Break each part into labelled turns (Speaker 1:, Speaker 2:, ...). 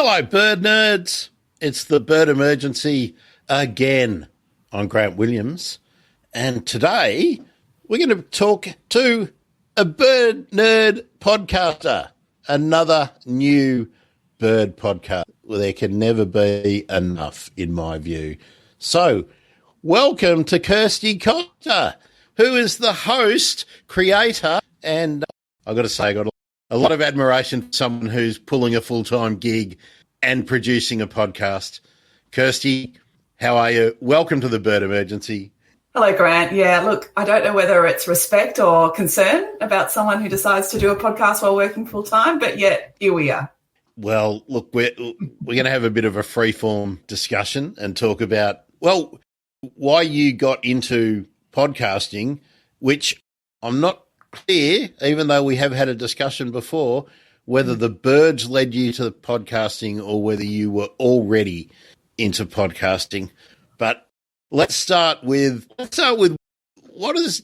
Speaker 1: Hello, bird nerds. It's the bird emergency again. I'm Grant Williams, and today we're going to talk to a bird nerd podcaster, another new bird podcast. Well, there can never be enough, in my view. So, welcome to Kirsty Costa, who is the host, creator, and I've got to say, I got a lot of admiration for someone who's pulling a full-time gig and producing a podcast. Kirsty, how are you? Welcome to the Bird Emergency.
Speaker 2: Hello, Grant. Yeah, look, I don't know whether it's respect or concern about someone who decides to do a podcast while working full-time, but yet here we are.
Speaker 1: Well, look, we're going to have a bit of a free-form discussion and talk about, well, why you got into podcasting, which I'm not clear, even though we have had a discussion before, whether the birds led you to podcasting or whether you were already into podcasting. But let's start with what has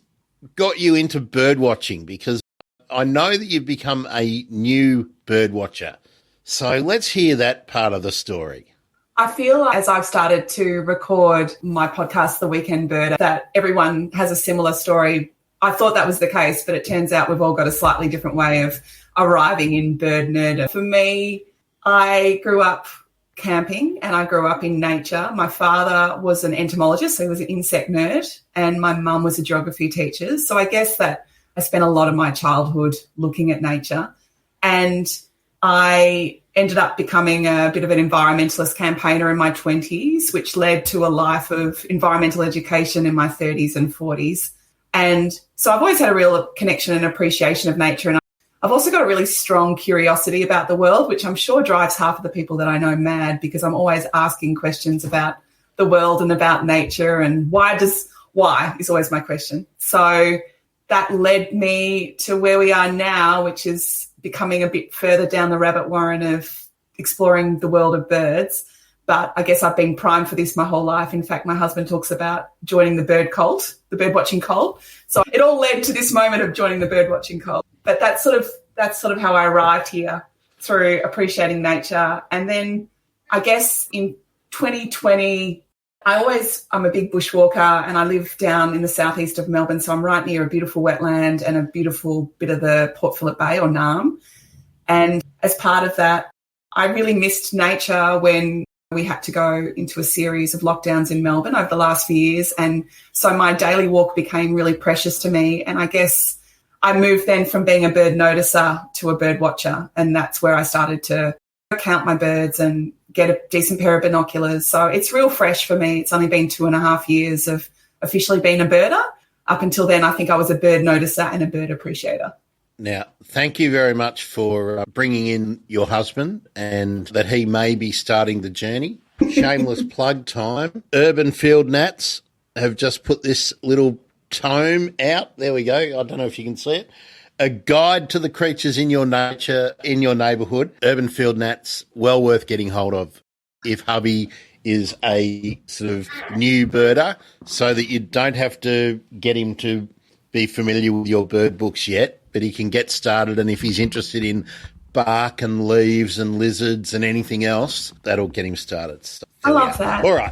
Speaker 1: got you into bird watching, because I know that you've become a new bird watcher. So let's hear that part of the story.
Speaker 2: I feel like as I've started to record my podcast, The Weekend Bird, that everyone has a similar story. I thought that was the case, but it turns out we've all got a slightly different way of arriving in bird nerd. For me, I grew up camping and I grew up in nature. My father was an entomologist, so he was an insect nerd, and my mum was a geography teacher. So I guess that I spent a lot of my childhood looking at nature, and I ended up becoming a bit of an environmentalist campaigner in my 20s, which led to a life of environmental education in my 30s and 40s. And so I've always had a real connection and appreciation of nature. And I've also got a really strong curiosity about the world, which I'm sure drives half of the people that I know mad, because I'm always asking questions about the world and about nature, and why is always my question. So that led me to where we are now, which is becoming a bit further down the rabbit warren of exploring the world of birds. But I guess I've been primed for this my whole life. In fact, my husband talks about joining the bird cult, the birdwatching cult. So it all led to this moment of joining the birdwatching cult. But that's sort of how I arrived here, through appreciating nature. And then I guess in 2020, I'm a big bushwalker, and I live down in the southeast of Melbourne. So I'm right near a beautiful wetland and a beautiful bit of the Port Phillip Bay, or Naarm. And as part of that, I really missed nature when we had to go into a series of lockdowns in Melbourne over the last few years. And so my daily walk became really precious to me. And I guess I moved then from being a bird noticer to a bird watcher. And that's where I started to count my birds and get a decent pair of binoculars. So it's real fresh for me. It's only been 2.5 years of officially being a birder. Up until then, I think I was a bird noticer and a bird appreciator.
Speaker 1: Now, thank you very much for bringing in your husband, and that he may be starting the journey. Shameless plug time. Urban Field Gnats have just put this little tome out. There we go. I don't know if you can see it. A guide to the creatures in your nature, in your neighbourhood. Urban Field Gnats, well worth getting hold of if hubby is a sort of new birder, so that you don't have to get him to be familiar with your bird books yet, but he can get started. And if he's interested in bark and leaves and lizards and anything else, that'll get him started. So
Speaker 2: I love that.
Speaker 1: All right.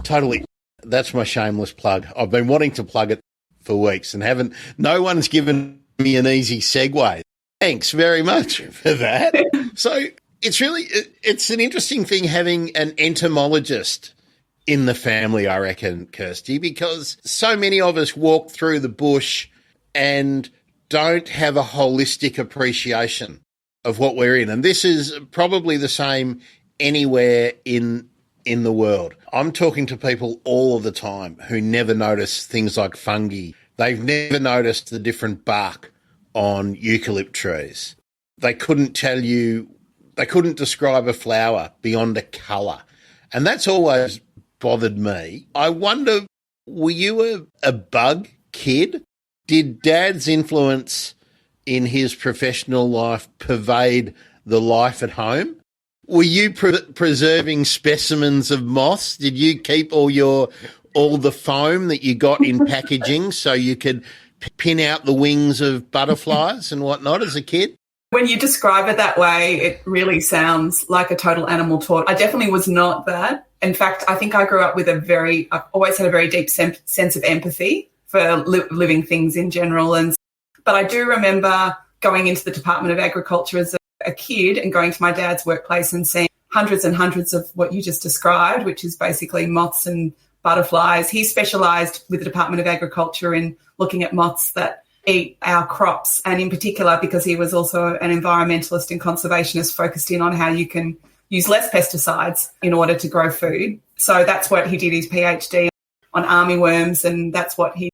Speaker 1: Totally. That's my shameless plug. I've been wanting to plug it for weeks and no one's given me an easy segue. Thanks very much for that. So it's an interesting thing having an entomologist in the family, I reckon, Kirsty, because so many of us walk through the bush and don't have a holistic appreciation of what we're in. And this is probably the same anywhere in the world. I'm talking to people all of the time who never notice things like fungi. They've never noticed the different bark on eucalypt trees. They couldn't describe a flower beyond a colour. And that's always bothered me. I wonder, were you a bug kid? Did Dad's influence in his professional life pervade the life at home? Were you preserving specimens of moths? Did you keep all the foam that you got in packaging so you could pin out the wings of butterflies and whatnot as a kid?
Speaker 2: When you describe it that way, it really sounds like a total animal taught. I definitely was not that. In fact, I think I grew up with I've always had a very deep sense of empathy for living things in general. But I do remember going into the Department of Agriculture as a kid and going to my dad's workplace and seeing hundreds and hundreds of what you just described, which is basically moths and butterflies. He specialised with the Department of Agriculture in looking at moths that eat our crops, and in particular because he was also an environmentalist and conservationist focused in on how you can use less pesticides in order to grow food. So that's what he did his PhD on armyworms, and so he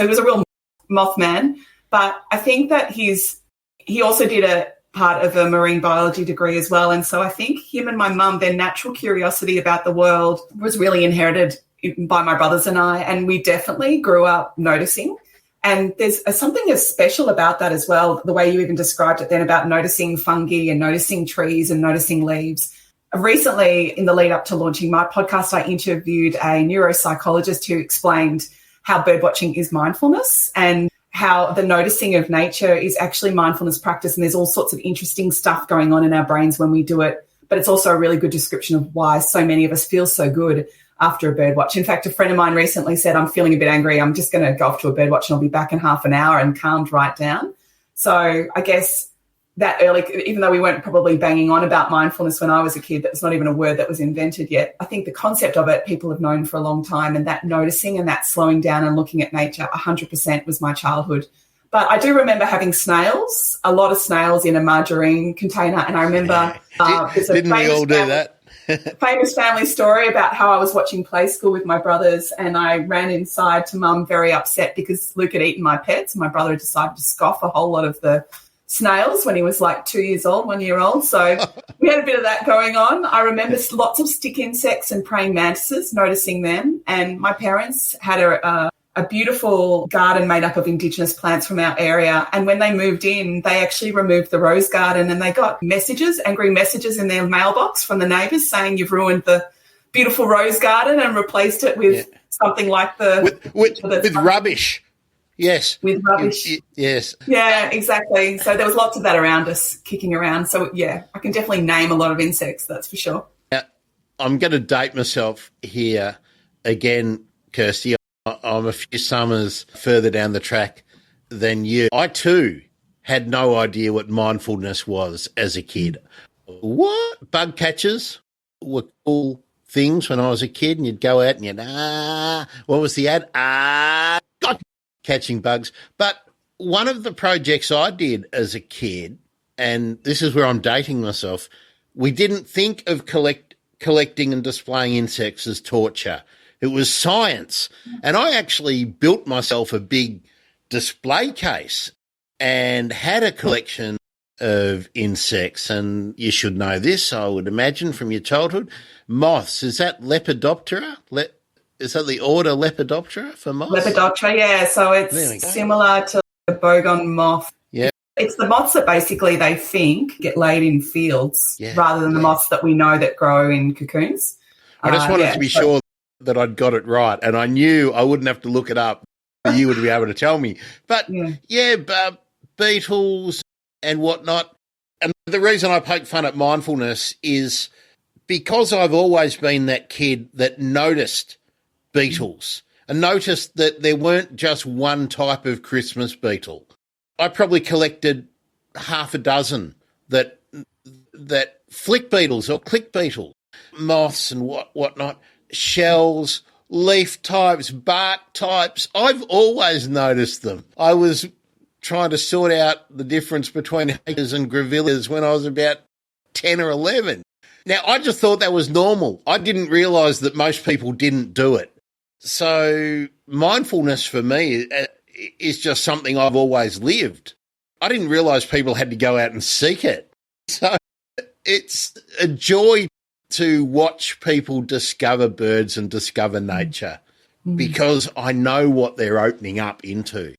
Speaker 2: was a real mothman. But I think that he also did a part of a marine biology degree as well, and so I think him and my mum, their natural curiosity about the world was really inherited by my brothers and I, and we definitely grew up noticing. And there's something special about that as well, the way you even described it then about noticing fungi and noticing trees and noticing leaves. Recently, in the lead up to launching my podcast, I interviewed a neuropsychologist who explained how birdwatching is mindfulness and how the noticing of nature is actually mindfulness practice. And there's all sorts of interesting stuff going on in our brains when we do it. But it's also a really good description of why so many of us feel so good after a birdwatch. In fact, a friend of mine recently said, I'm feeling a bit angry. I'm just going to go off to a birdwatch and I'll be back in half an hour, and calmed right down. So I guess that early, even though we weren't probably banging on about mindfulness when I was a kid, that was not even a word that was invented yet. I think the concept of it people have known for a long time, and that noticing and that slowing down and looking at nature 100% was my childhood. But I do remember having snails, a lot of snails in a margarine container. And I remember
Speaker 1: didn't we all do that?
Speaker 2: Famous family story about how I was watching Play School with my brothers, and I ran inside to Mum very upset because Luke had eaten my pets, and my brother had decided to scoff a whole lot of the snails when he was like 2 years old, 1 year old. So we had a bit of that going on. I remember lots of stick insects and praying mantises, noticing them. And my parents had a beautiful garden made up of Indigenous plants from our area. And when they moved in, they actually removed the rose garden, and they got angry messages in their mailbox from the neighbours saying, you've ruined the beautiful rose garden, and replaced it with something like with
Speaker 1: rubbish. Yes.
Speaker 2: With rubbish.
Speaker 1: Yes.
Speaker 2: Yeah, exactly. So there was lots of that around us, kicking around. So, yeah, I can definitely name a lot of insects, that's for sure.
Speaker 1: Now, I'm going to date myself here again, Kirsty. I'm a few summers further down the track than you. I, too, had no idea what mindfulness was as a kid. What? Bug catchers were cool things when I was a kid, and you'd go out and you'd, what was the ad? God, catching bugs. But one of the projects I did as a kid, and this is where I'm dating myself, we didn't think of collecting and displaying insects as torture. It was science. And I actually built myself a big display case and had a collection of insects. And you should know this, I would imagine, from your childhood. Moths, is that Lepidoptera? Is that the order Lepidoptera for moths?
Speaker 2: Lepidoptera, yeah. So it's similar to the bogon moth.
Speaker 1: Yeah.
Speaker 2: It's the moths that basically they think get laid in fields rather than the moths that we know that grow in cocoons.
Speaker 1: I just wanted to be sure that I'd got it right, and I knew I wouldn't have to look it up. You would be able to tell me. But, beetles and whatnot. And the reason I poke fun at mindfulness is because I've always been that kid that noticed beetles and noticed that there weren't just one type of Christmas beetle. I probably collected half a dozen that flick beetles or click beetles, moths and whatnot. Shells, leaf types, bark types. I've always noticed them. I was trying to sort out the difference between hackas and grevilleas when I was about 10 or 11. Now, I just thought that was normal. I didn't realise that most people didn't do it. So mindfulness for me is just something I've always lived. I didn't realise people had to go out and seek it. So it's a joy to watch people discover birds and discover nature because I know what they're opening up into.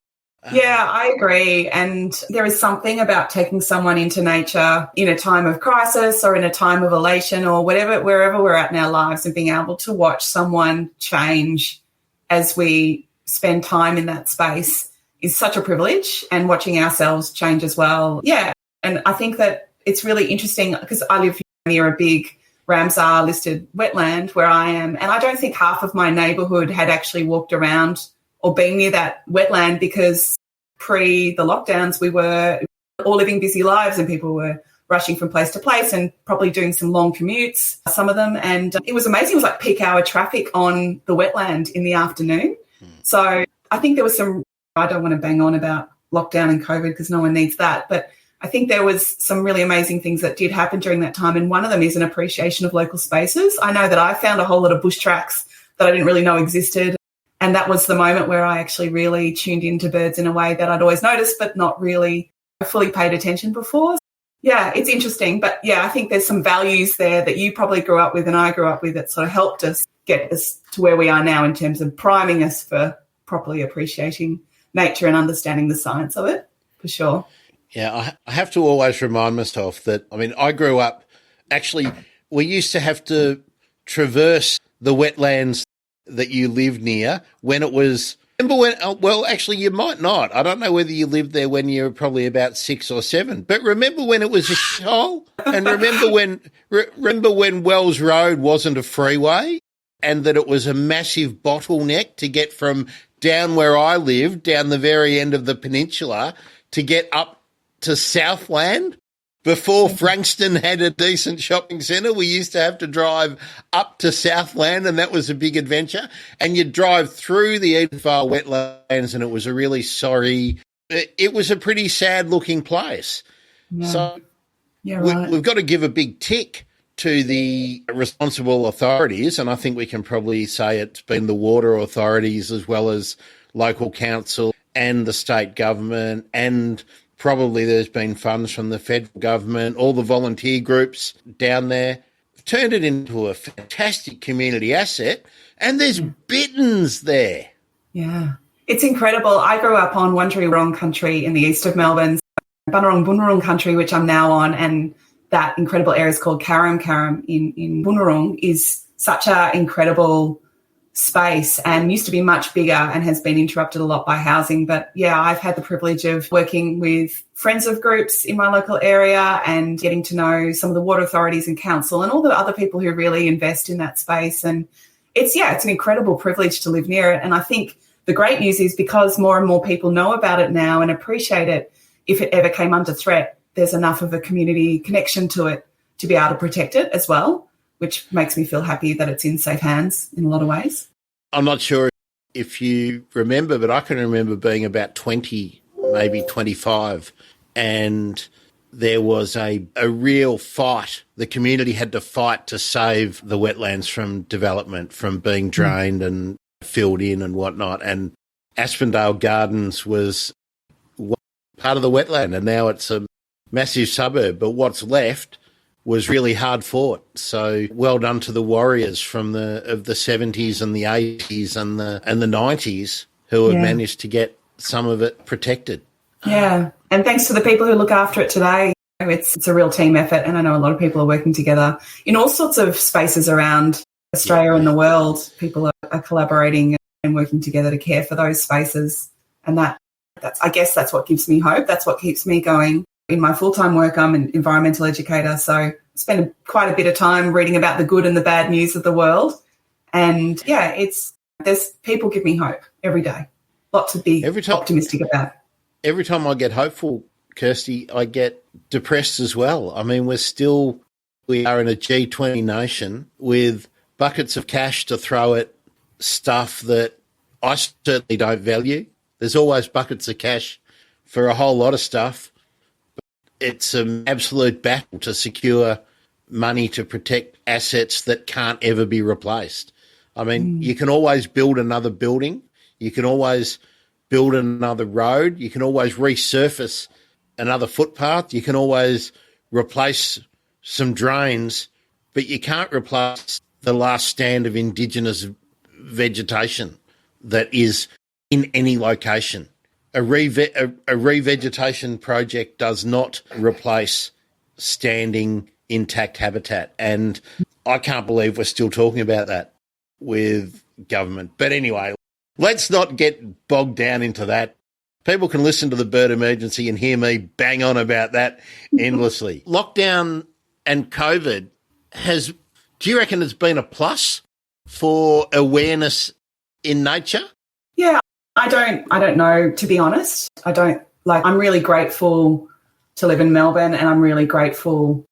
Speaker 2: Yeah, I agree. And there is something about taking someone into nature in a time of crisis or in a time of elation or wherever we're at in our lives, and being able to watch someone change as we spend time in that space is such a privilege, and watching ourselves change as well. Yeah. And I think that it's really interesting because I live near a big Ramsar listed wetland where I am, and I don't think half of my neighbourhood had actually walked around or been near that wetland because pre the lockdowns we were all living busy lives and people were rushing from place to place and probably doing some long commutes, some of them. And it was amazing. It was like peak hour traffic on the wetland in the afternoon. So I think there was some, I don't want to bang on about lockdown and COVID because no one needs that, but I think there was some really amazing things that did happen during that time. And one of them is an appreciation of local spaces. I know that I found a whole lot of bush tracks that I didn't really know existed. And that was the moment where I actually really tuned into birds in a way that I'd always noticed, but not really fully paid attention before. Yeah, it's interesting. But yeah, I think there's some values there that you probably grew up with and I grew up with that sort of helped us get us to where we are now in terms of priming us for properly appreciating nature and understanding the science of it, for sure.
Speaker 1: Yeah, I have to always remind myself that, I mean, I grew up, actually, we used to have to traverse the wetlands that you lived near when it was, remember when, well, actually, you might not. I don't know whether you lived there when you were probably about 6 or 7, but remember when it was a shithole? And remember when Wells Road wasn't a freeway and that it was a massive bottleneck to get from down where I lived, down the very end of the peninsula, to get up to Southland? Before Frankston had a decent shopping centre, we used to have to drive up to Southland, and that was a big adventure. And you'd drive through the Edendale wetlands, and it was a really sorry, it was a pretty sad-looking place. Yeah. So right. We've got to give a big tick to the responsible authorities, and I think we can probably say it's been the water authorities as well as local council and the state government, and probably there's been funds from the federal government, all the volunteer groups down there, turned it into a fantastic community asset, and there's bitterns there. Yeah.
Speaker 2: It's incredible. I grew up on Wurrung country in the east of Melbourne, Bunurong country, which I'm now on, and that incredible area is called Karam in Bunurong, is such an incredible space and used to be much bigger and has been interrupted a lot by housing. But yeah, I've had the privilege of working with friends of groups in my local area and getting to know some of the water authorities and council and all the other people who really invest in that space. And it's an incredible privilege to live near it. And I think the great news is because more and more people know about it now and appreciate it, if it ever came under threat, there's enough of a community connection to it to be able to protect it as well, which makes me feel happy that it's in safe hands in a lot of ways.
Speaker 1: I'm not sure if you remember, but I can remember being about 20, maybe 25, and there was a real fight. The community had to fight to save the wetlands from development, from being drained and filled in and whatnot. And Aspendale Gardens was part of the wetland, and now it's a massive suburb. But what's left was really hard fought. So well done to the warriors from the 70s and the 80s and the 90s who have managed to get some of it protected.
Speaker 2: Yeah, and thanks to the people who look after it today. It's a real team effort, and I know a lot of people are working together in all sorts of spaces around Australia and the world. People are collaborating and working together to care for those spaces, and I guess that's what gives me hope. That's what keeps me going. In my full-time work, I'm an environmental educator, so I spend quite a bit of time reading about the good and the bad news of the world. And there's people give me hope every day. Lot to be optimistic about.
Speaker 1: Every time I get hopeful, Kirsty, I get depressed as well. I mean, we are in a G20 nation with buckets of cash to throw at stuff that I certainly don't value. There's always buckets of cash for a whole lot of stuff. It's an absolute battle to secure money to protect assets that can't ever be replaced. I mean, you can always build another building. You can always build another road. You can always resurface another footpath. You can always replace some drains, but you can't replace the last stand of Indigenous vegetation that is in any location. A revegetation project does not replace standing intact habitat. And I can't believe we're still talking about that with government. But anyway, let's not get bogged down into that People can listen to the bird emergency and hear me bang on about that endlessly. Lockdown and COVID do you reckon it's been a plus for awareness in nature?
Speaker 2: Yeah, I don't know, to be honest. I'm really grateful to live in Melbourne, and I'm really grateful,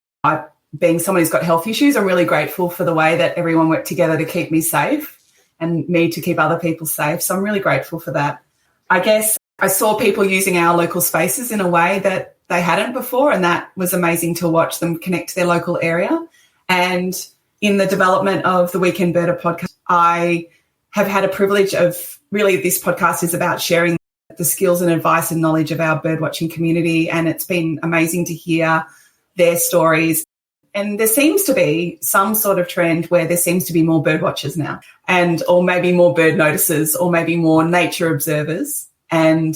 Speaker 2: being someone who's got health issues, I'm really grateful for the way that everyone worked together to keep me safe and me to keep other people safe. So I'm really grateful for that. I guess I saw people using our local spaces in a way that they hadn't before, and that was amazing to watch them connect to their local area. And in the development of the Weekend Birder podcast, I have had a privilege of, really, this podcast is about sharing the skills and advice and knowledge of our birdwatching community, and it's been amazing to hear their stories. And there seems to be some sort of trend where there seems to be more bird watchers now, or maybe more bird noticers, or maybe more nature observers. And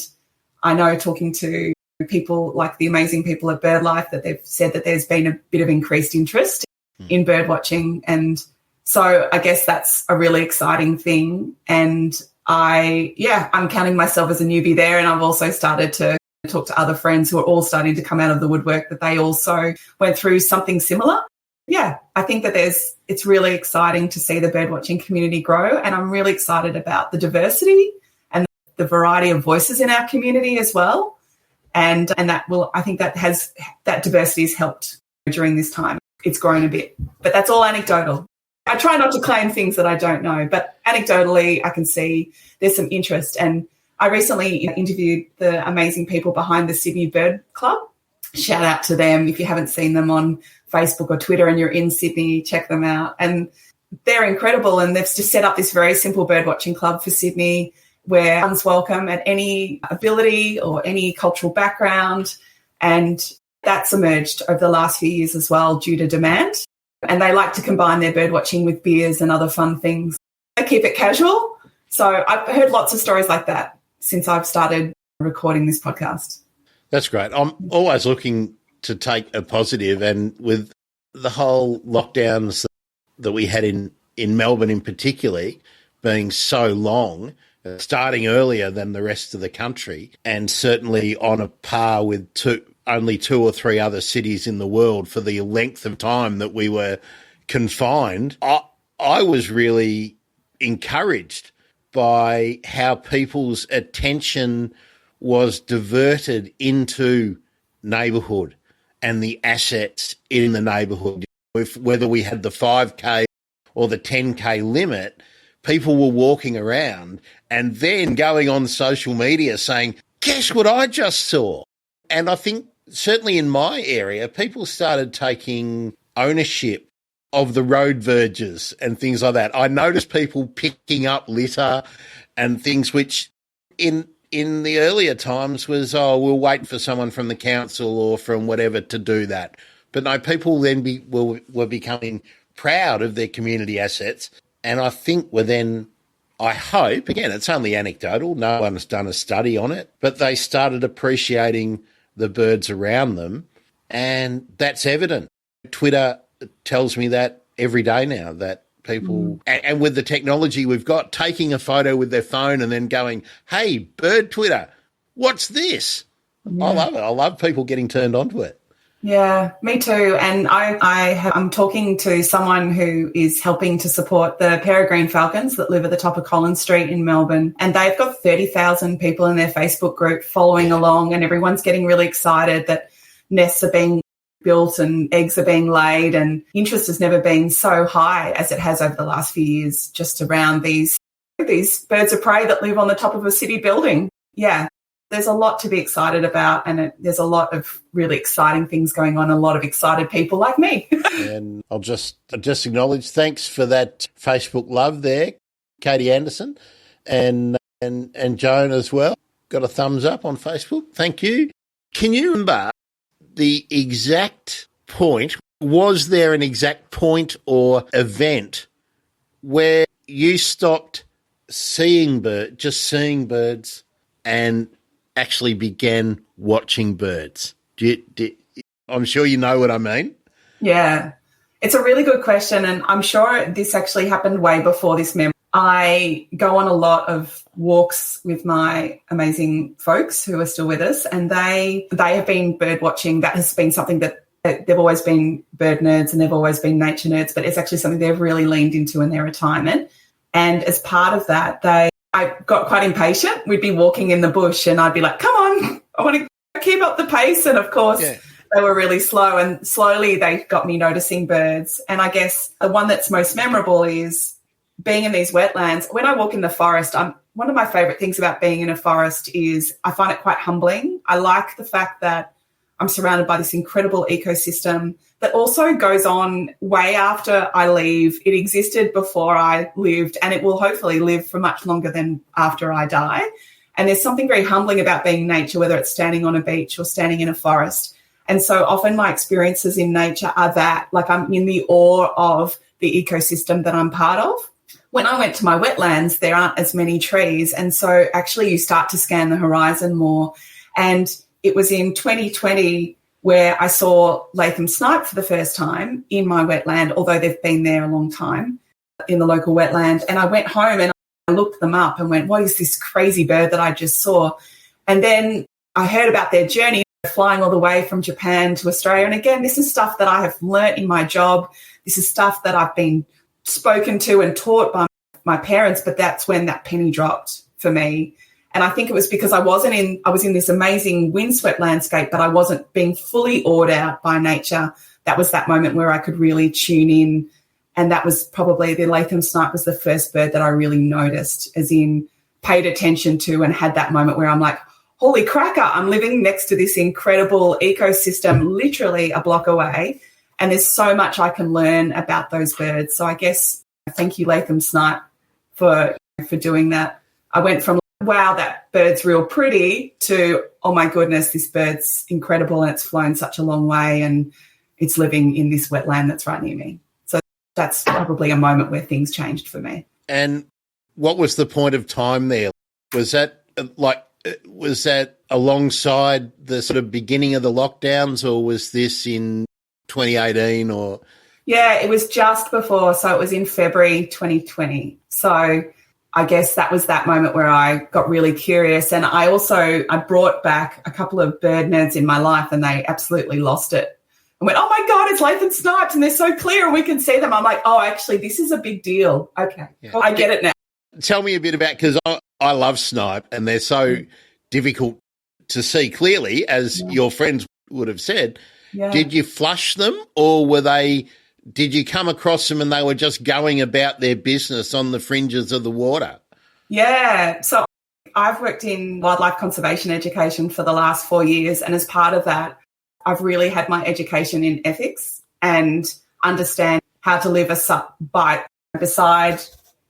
Speaker 2: I know, talking to people like the amazing people at BirdLife, that they've said that there's been a bit of increased interest in bird watching. And so I guess that's a really exciting thing. And I'm counting myself as a newbie there. And I've also started to talk to other friends who are all starting to come out of the woodwork, that they also went through something similar. Yeah, I think that it's really exciting to see the birdwatching community grow. And I'm really excited about the diversity and the variety of voices in our community as well. And I think that diversity has helped during this time. It's grown a bit, but that's all anecdotal. I try not to claim things that I don't know, but anecdotally I can see there's some interest. And I recently interviewed the amazing people behind the Sydney Bird Club. Shout out to them. If you haven't seen them on Facebook or Twitter and you're in Sydney, check them out. And they're incredible. And they've just set up this very simple birdwatching club for Sydney, where everyone's welcome at any ability or any cultural background. And that's emerged over the last few years as well, due to demand. And they like to combine their birdwatching with beers and other fun things. They keep it casual. So I've heard lots of stories like that since I've started recording this podcast.
Speaker 1: That's great. I'm always looking to take a positive, and with the whole lockdowns that we had in Melbourne in particular being so long, starting earlier than the rest of the country, and certainly on a par with only two or three other cities in the world for the length of time that we were confined, I was really encouraged by how people's attention was diverted into neighbourhood and the assets in the neighbourhood. Whether we had the 5K or the 10K limit, people were walking around and then going on social media saying, guess what I just saw? And I think certainly in my area, people started taking ownership of the road verges and things like that. I noticed people picking up litter and things which in the earlier times was, we'll wait for someone from the council or from whatever to do that. But no, people then were becoming proud of their community assets. And I think I hope, again, it's only anecdotal, no one's done a study on it, but they started appreciating the birds around them. And that's evident. Twitter tells me that every day now, that people, and with the technology we've got, taking a photo with their phone and then going, hey, bird Twitter, what's this? Yeah. I love it. I love people getting turned onto it.
Speaker 2: Yeah, me too. And I'm talking to someone who is helping to support the peregrine falcons that live at the top of Collins Street in Melbourne. And they've got 30,000 people in their Facebook group following along, and everyone's getting really excited that nests are being built and eggs are being laid, and interest has never been so high as it has over the last few years just around these birds of prey that live on the top of a city building. Yeah, there's a lot to be excited about, and there's a lot of really exciting things going on, a lot of excited people like me.
Speaker 1: And I'll just acknowledge, thanks for that Facebook love there, Katie Anderson, and Joan as well. Got a thumbs up on Facebook. Thank you. Can you remember the exact point? Was there an exact point or event where you stopped seeing birds and actually began watching birds? I'm sure you know what I mean. Yeah,
Speaker 2: it's a really good question, and I'm sure this actually happened way before this memory. I go on a lot of walks with my amazing folks who are still with us, and they have been bird watching. That has been something that they've always been bird nerds and they've always been nature nerds, but it's actually something they've really leaned into in their retirement. And as part of that, I got quite impatient. We'd be walking in the bush and I'd be like, come on, I want to keep up the pace. And of course, they were really slow, and slowly they got me noticing birds. And I guess the one that's most memorable is being in these wetlands. When I walk in the forest, one of my favourite things about being in a forest is I find it quite humbling. I like the fact that I'm surrounded by this incredible ecosystem that also goes on way after I leave. It existed before I lived, and it will hopefully live for much longer than after I die. And there's something very humbling about being in nature, whether it's standing on a beach or standing in a forest. And so often my experiences in nature are that, like, I'm in the awe of the ecosystem that I'm part of. When I went to my wetlands, there aren't as many trees. And so actually you start to scan the horizon more. And it was in 2020 where I saw Latham snipe for the first time in my wetland, although they've been there a long time in the local wetland. And I went home and I looked them up and went, what is this crazy bird that I just saw? And then I heard about their journey, flying all the way from Japan to Australia. And again, this is stuff that I have learnt in my job. This is stuff that I've been spoken to and taught by my parents, but that's when that penny dropped for me. And I think it was because I was in this amazing windswept landscape, but I wasn't being fully awed out by nature. That was that moment where I could really tune in. And that was probably the Latham snipe was the first bird that I really noticed, as in paid attention to, and had that moment where I'm like, holy cracker, I'm living next to this incredible ecosystem literally a block away. And there's so much I can learn about those birds. So I guess thank you, Latham snipe, for doing that. I went from, wow, that bird's real pretty, to, oh my goodness, this bird's incredible and it's flown such a long way and it's living in this wetland that's right near me. So that's probably a moment where things changed for me.
Speaker 1: And what was the point of time there? Was that alongside the sort of beginning of the lockdowns, or was this in 2018 or?
Speaker 2: Yeah, it was just before. So it was in February 2020. So I guess that was that moment where I got really curious. And I brought back a couple of bird nerds in my life, and they absolutely lost it. I went, oh my God, it's Latham snipes and they're so clear and we can see them. I'm like, oh, actually, this is a big deal. Okay, yeah. I get it now.
Speaker 1: Tell me a bit about, because I love snipe and they're so difficult to see clearly, as your friends would have said. Yeah. Did you flush them, or did you come across them and they were just going about their business on the fringes of the water? Yeah.
Speaker 2: So I've worked in wildlife conservation education for the last 4 years, and as part of that, I've really had my education in ethics and understand how to live beside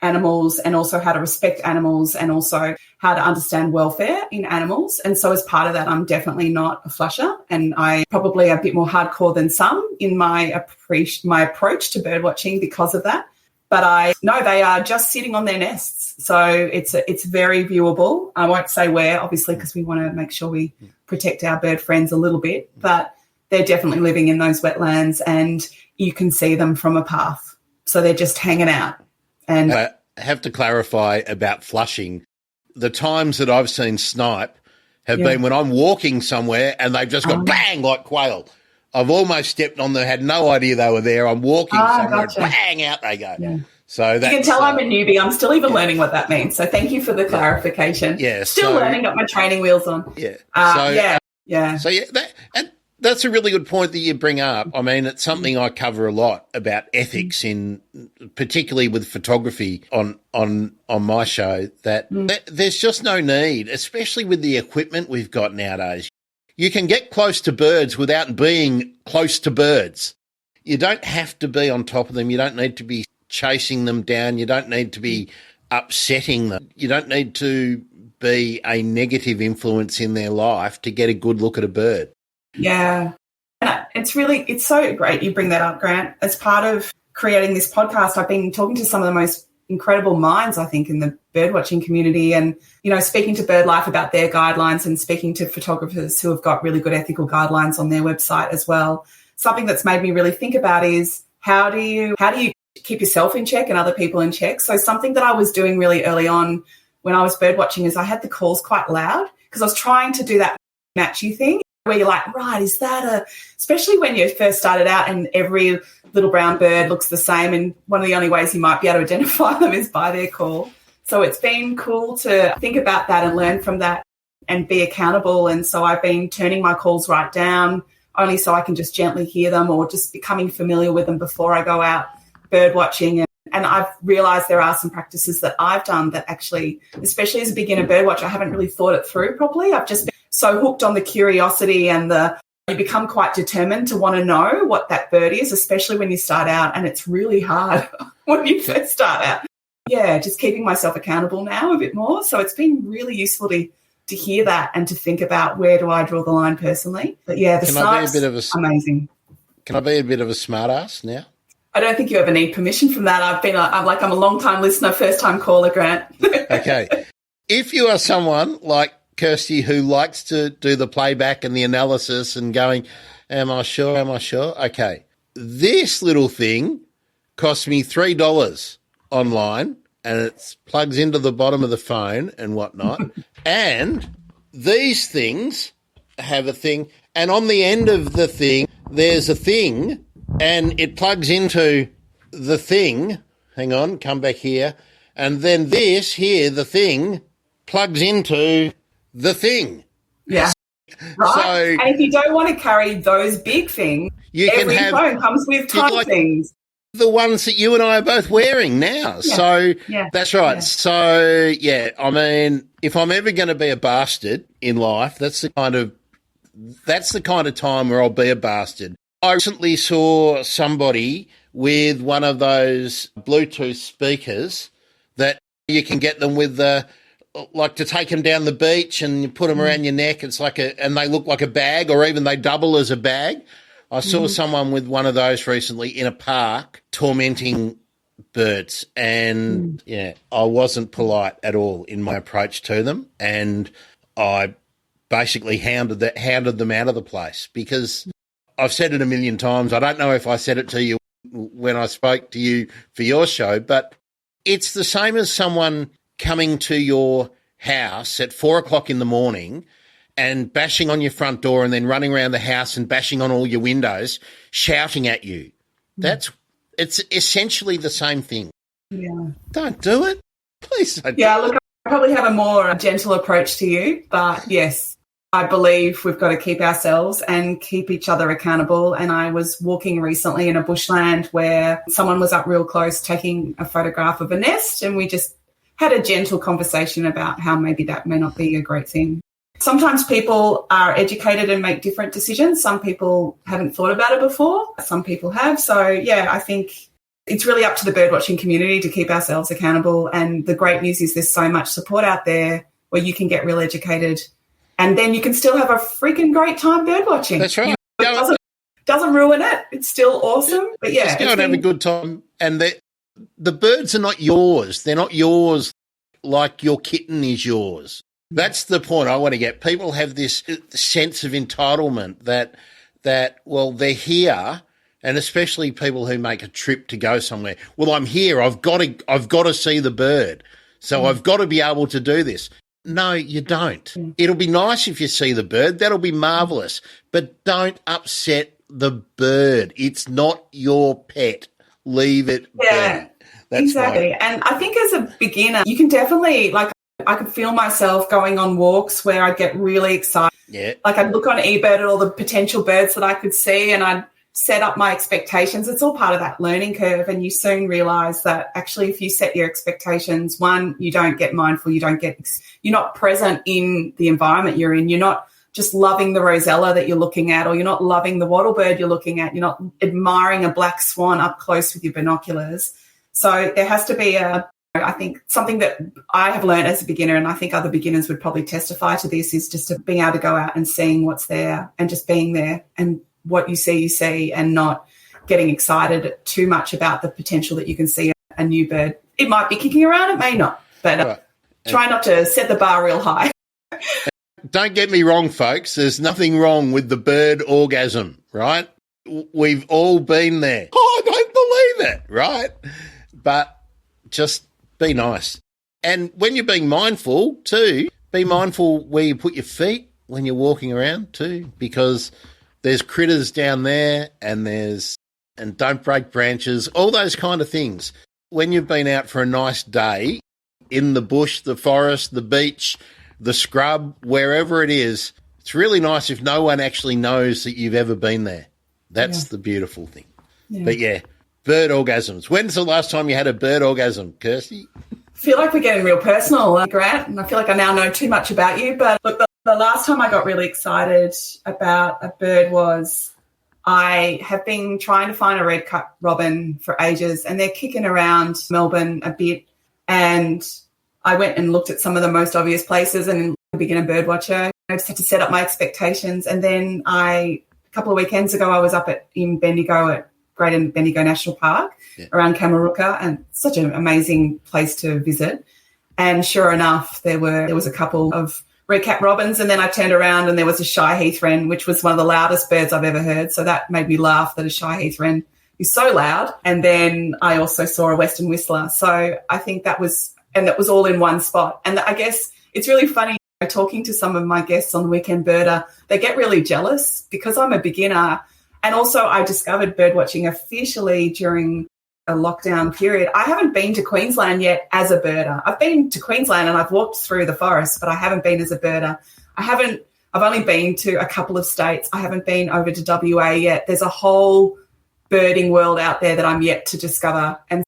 Speaker 2: animals, and also how to respect animals, and also how to understand welfare in animals. And so as part of that, I'm definitely not a flusher, and I probably a bit more hardcore than some in my approach to bird watching because of that. But I know they are just sitting on their nests. So it's very viewable. I won't say where, obviously, because we want to make sure we protect our bird friends a little bit, but they're definitely living in those wetlands and you can see them from a path. So they're just hanging out. And
Speaker 1: I have to clarify about flushing. The times that I've seen snipe have been when I'm walking somewhere and they've just got bang, like quail. I've almost stepped on them, had no idea they were there. I'm walking somewhere, and bang, out they go. Yeah. So you
Speaker 2: can tell I'm a newbie. I'm still even learning what that means. So thank you for the clarification.
Speaker 1: Yeah.
Speaker 2: Still learning, got my training wheels on.
Speaker 1: Yeah. That's a really good point that you bring up. I mean, it's something I cover a lot about ethics particularly with photography on my show, that there's just no need, especially with the equipment we've got nowadays. You can get close to birds without being close to birds. You don't have to be on top of them. You don't need to be chasing them down. You don't need to be upsetting them. You don't need to be a negative influence in their life to get a good look at a bird.
Speaker 2: Yeah. It's so great you bring that up, Grant. As part of creating this podcast, I've been talking to some of the most incredible minds, I think, in the birdwatching community, and, speaking to BirdLife about their guidelines, and speaking to photographers who have got really good ethical guidelines on their website as well. Something that's made me really think about is how do you keep yourself in check and other people in check. So something that I was doing really early on when I was bird watching is I had the calls quite loud because I was trying to do that matchy thing where you're like, right, is that especially when you first started out and every little brown bird looks the same, and one of the only ways you might be able to identify them is by their call. So it's been cool to think about that and learn from that and be accountable. And so I've been turning my calls right down only so I can just gently hear them or just becoming familiar with them before I go out bird watching. And I've realised there are some practices that I've done that actually, especially as a beginner bird watcher, I haven't really thought it through properly. I've just been so hooked on the curiosity and you become quite determined to want to know what that bird is, especially when you start out, and it's really hard when you first start out. Yeah, just keeping myself accountable now a bit more. So it's been really useful to hear that and to think about where do I draw the line personally. But yeah, the snipes, amazing.
Speaker 1: Can I be a bit of a smart ass now?
Speaker 2: I don't think you ever need permission from that. I'm a long-time listener, first-time caller, Grant.
Speaker 1: Okay. If you are someone like Kirsty who likes to do the playback and the analysis and going, am I sure? Okay. This little thing cost me $3 online and it plugs into the bottom of the phone and whatnot. And these things have a thing, and on the end of the thing, there's a thing, and it plugs into the thing. Hang on, come back here. And then this here, the thing, plugs into the thing.
Speaker 2: Yeah. Right. So, and if you don't want to carry those big things, every phone comes with tiny things.
Speaker 1: The ones that you and I are both wearing now.
Speaker 2: Yeah.
Speaker 1: So that's right.
Speaker 2: Yeah.
Speaker 1: So, yeah, I mean, if I'm ever going to be a bastard in life, that's the kind of time where I'll be a bastard. I recently saw somebody with one of those Bluetooth speakers that you can get them with like to take them down the beach and you put them around your neck. It's like and they look like a bag, or even they double as a bag. I saw someone with one of those recently in a park tormenting birds, and I wasn't polite at all in my approach to them, and I basically hounded them out of the place because I've said it a million times. I don't know if I said it to you when I spoke to you for your show, but it's the same as someone coming to your house at 4:00 in the morning and bashing on your front door and then running around the house and bashing on all your windows, shouting at you. It's essentially the same thing.
Speaker 2: Yeah.
Speaker 1: Don't do it. Please don't do it.
Speaker 2: Look, I probably have a more gentle approach to you, but yes, I believe we've got to keep ourselves and keep each other accountable. And I was walking recently in a bushland where someone was up real close taking a photograph of a nest, and we just had a gentle conversation about how maybe that may not be a great thing. Sometimes people are educated and make different decisions. Some people haven't thought about it before. Some people have. So, I think it's really up to the birdwatching community to keep ourselves accountable. And the great news is there's so much support out there where you can get real educated and then you can still have a freaking great time birdwatching.
Speaker 1: That's right.
Speaker 2: It doesn't ruin it. It's still awesome. But
Speaker 1: just go and have a good time. And the birds are not yours. They're not yours like your kitten is yours. That's the point I want to get. People have this sense of entitlement that well, they're here, and especially people who make a trip to go somewhere. Well, I'm here. I've got to see the bird, so I've got to be able to do this. No, you don't. It'll be nice if you see the bird. That'll be marvellous. But don't upset the bird. It's not your pet. Leave it be. That's
Speaker 2: exactly. And I think as a beginner, you can definitely, I could feel myself going on walks where I'd get really excited.
Speaker 1: Yeah.
Speaker 2: I'd look on eBird at all the potential birds that I could see and I'd set up my expectations. It's all part of that learning curve, and you soon realise that actually if you set your expectations, one, you don't get mindful, you're not present in the environment you're in. You're not just loving the rosella that you're looking at, or you're not loving the wattlebird you're looking at. You're not admiring a black swan up close with your binoculars. So there has to be I think something that I have learned as a beginner, and I think other beginners would probably testify to this, is just being able to go out and seeing what's there and just being there, and what you see, and not getting excited too much about the potential that you can see a new bird. It might be kicking around, it may not, but try not to set the bar real high.
Speaker 1: Don't get me wrong, folks. There's nothing wrong with the bird orgasm, right? We've all been there. Oh, I don't believe it, right? But just be nice. And when you're being mindful too, be mindful where you put your feet when you're walking around too, because there's critters down there and don't break branches, all those kind of things. When you've been out for a nice day in the bush, the forest, the beach, the scrub, wherever it is, it's really nice if no one actually knows that you've ever been there. That's the beautiful thing. Yeah. But yeah, bird orgasms. When's the last time you had a bird orgasm, Kirsty?
Speaker 2: I feel like we're getting real personal, Grant, and I feel like I now know too much about you. But look, the last time I got really excited about a bird was I have been trying to find a red-cap robin for ages, and they're kicking around Melbourne a bit. And I went and looked at some of the most obvious places and a beginner bird watcher. I just had to set up my expectations. And then a couple of weekends ago, I was up in Bendigo at Greater Bendigo National Park around Kamarooka, and such an amazing place to visit. And sure enough, there was a couple of red-cap robins, and then I turned around and there was a shy heath wren, which was one of the loudest birds I've ever heard. So that made me laugh that a shy heath wren is so loud. And then I also saw a western whistler. So I think that was all in one spot. And I guess it's really funny talking to some of my guests on the Weekend Birder. They get really jealous because I'm a beginner. And also I discovered birdwatching officially during a lockdown period. I haven't been to Queensland yet as a birder. I've been to Queensland and I've walked through the forest, but I haven't been as a birder. I've only been to a couple of states. I haven't been over to WA yet. There's a whole birding world out there that I'm yet to discover. And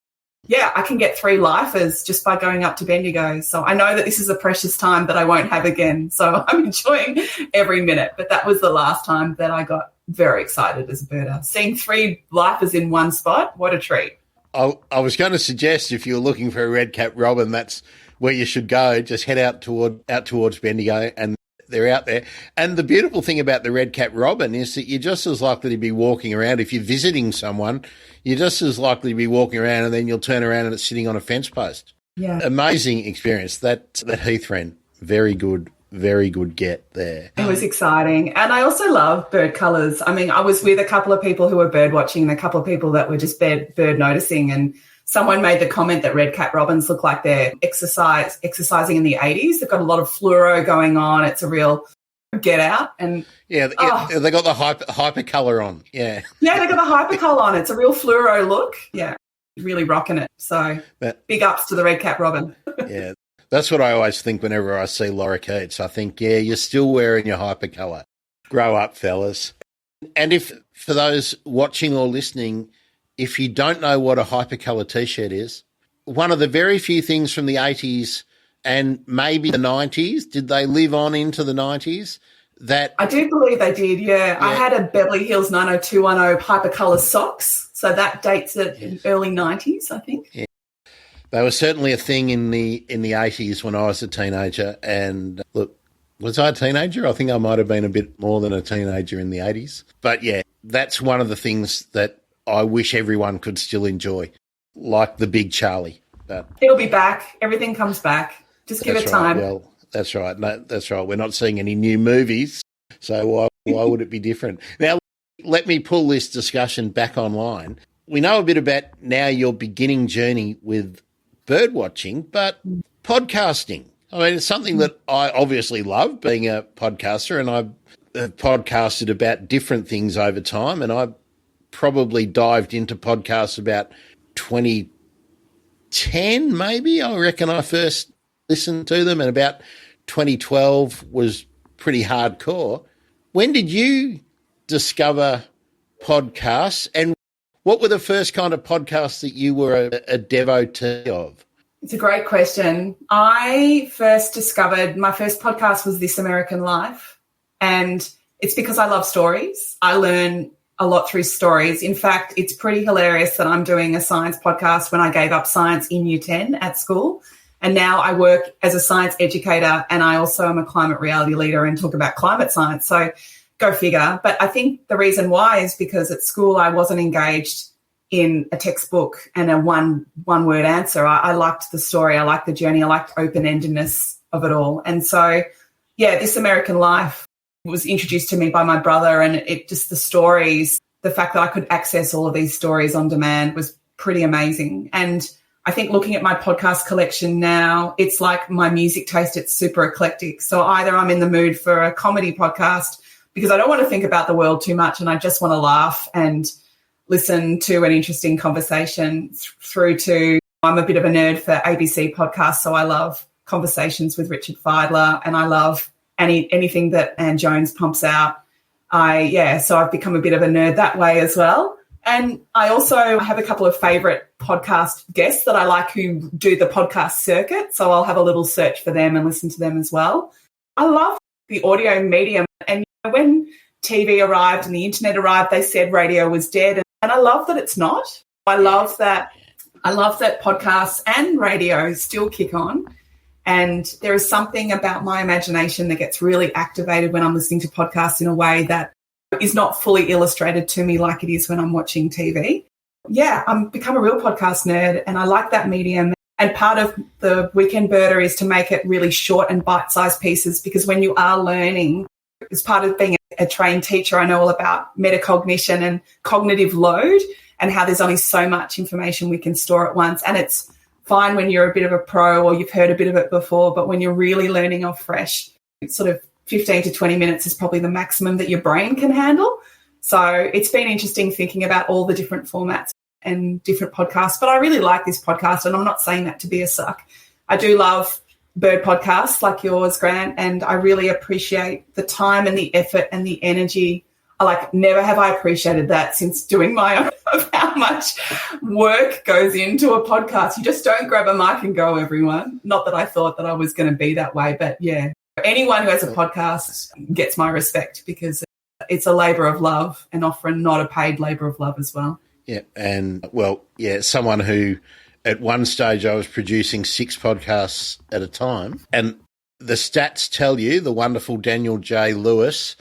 Speaker 2: yeah, I can get 3 lifers just by going up to Bendigo. So I know that this is a precious time that I won't have again. So I'm enjoying every minute. But that was the last time that I got very excited as a birder. Seeing 3 lifers in one spot, what a treat.
Speaker 1: I was going to suggest if you're looking for a red-cap robin, that's where you should go. Just head out towards Bendigo, and they're out there. And the beautiful thing about the red-cap robin is that you're just as likely to be walking around. If you're visiting someone, you're just as likely to be walking around, and then you'll turn around and it's sitting on a fence post.
Speaker 2: Yeah.
Speaker 1: Amazing experience. That heath wren, very good get there.
Speaker 2: It was exciting. And I also love bird colours. I mean, I was with a couple of people who were bird watching and a couple of people that were just bird noticing, and someone made the comment that red-cap robins look like they're exercising in the 80s. They've got a lot of fluoro going on. It's a real get out. And
Speaker 1: they got the hyper colour on. Yeah.
Speaker 2: Yeah, they got the hyper colour on. It's a real fluoro look. Yeah, really rocking it. So big ups to the red-cap robin.
Speaker 1: Yeah. That's what I always think whenever I see lorikeets. I think, yeah, you're still wearing your hypercolour. Grow up, fellas. And if, for those watching or listening, if you don't know what a hypercolour T-shirt is, one of the very few things from the 80s and maybe the 90s, did they live on into the 90s? That
Speaker 2: I do believe they did, yeah. I had a Beverly Hills 90210 hypercolour socks, so that dates it in early 90s, I think.
Speaker 1: Yeah. They were certainly a thing in the 80s when I was a teenager. And look, was I a teenager? I think I might have been a bit more than a teenager in the 80s. But yeah, that's one of the things that I wish everyone could still enjoy, like the Big Charlie. But
Speaker 2: it'll be back. Everything comes back. Just give it time.
Speaker 1: Well, that's right. No, that's right. We're not seeing any new movies, so why would it be different? Now, let me pull this discussion back online. We know a bit about now your beginning journey with bird watching, but podcasting. I mean, it's something that I obviously love, being a podcaster, and I've podcasted about different things over time, and I probably dived into podcasts about 2010 maybe. I reckon I first listened to them, and about 2012 was pretty hardcore. When did you discover podcasts, and what were the first kind of podcasts that you were a devotee of?
Speaker 2: It's a great question. I first discovered my first podcast was This American Life, and it's because I love stories. I learn a lot through stories. In fact, it's pretty hilarious that I'm doing a science podcast when I gave up science in Year 10 at school. And now I work as a science educator, and I also am a climate reality leader and talk about climate science. So go figure. But I think the reason why is because at school I wasn't engaged in a textbook and a one-word answer. I liked the story. I liked the journey. I liked open-endedness of it all. And so, yeah, This American Life was introduced to me by my brother, and it just the stories, the fact that I could access all of these stories on demand was pretty amazing. And I think looking at my podcast collection now, it's like my music taste, it's super eclectic. So either I'm in the mood for a comedy podcast because I don't want to think about the world too much and I just want to laugh and listen to an interesting conversation, through to I'm a bit of a nerd for ABC podcasts, so I love Conversations with Richard Fidler and I love anything that Anne Jones pumps out. So I've become a bit of a nerd that way as well. And I also have a couple of favourite podcast guests that I like who do the podcast circuit. So I'll have a little search for them and listen to them as well. I love the audio medium. And when TV arrived and the internet arrived, they said radio was dead. And I love that it's not. I love that podcasts and radio still kick on. And there is something about my imagination that gets really activated when I'm listening to podcasts in a way that is not fully illustrated to me like it is when I'm watching TV. Yeah, I'm become a real podcast nerd and I like that medium. And part of the Weekend Birder is to make it really short and bite-sized pieces because when you are learning, as part of being a trained teacher, I know all about metacognition and cognitive load and how there's only so much information we can store at once. And it's fine when you're a bit of a pro or you've heard a bit of it before, but when you're really learning off fresh, it's sort of 15 to 20 minutes is probably the maximum that your brain can handle. So it's been interesting thinking about all the different formats and different podcasts, but I really like this podcast and I'm not saying that to be a suck. I do love bird podcasts like yours, Grant, and I really appreciate the time and the effort and the energy. Never have I appreciated that since doing my own, of how much work goes into a podcast. You just don't grab a mic and go, everyone. Not that I thought that I was going to be that way, but yeah. Anyone who has a podcast gets my respect because it's a labour of love and often not a paid labour of love as well.
Speaker 1: Yeah, and, someone who at one stage I was producing 6 podcasts at a time, and the stats tell you, the wonderful Daniel J. Lewis,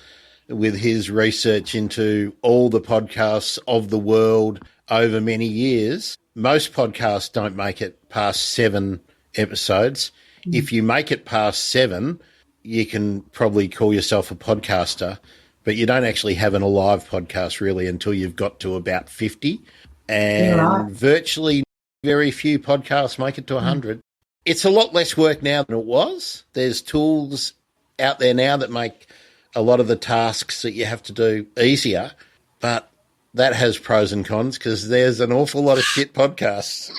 Speaker 1: with his research into all the podcasts of the world over many years, most podcasts don't make it past 7 episodes. Mm. If you make it past 7, you can probably call yourself a podcaster, but you don't actually have an alive podcast really until you've got to about 50. And virtually very few podcasts make it to 100. Mm. It's a lot less work now than it was. There's tools out there now that make a lot of the tasks that you have to do easier, but that has pros and cons because there's an awful lot of shit podcasts,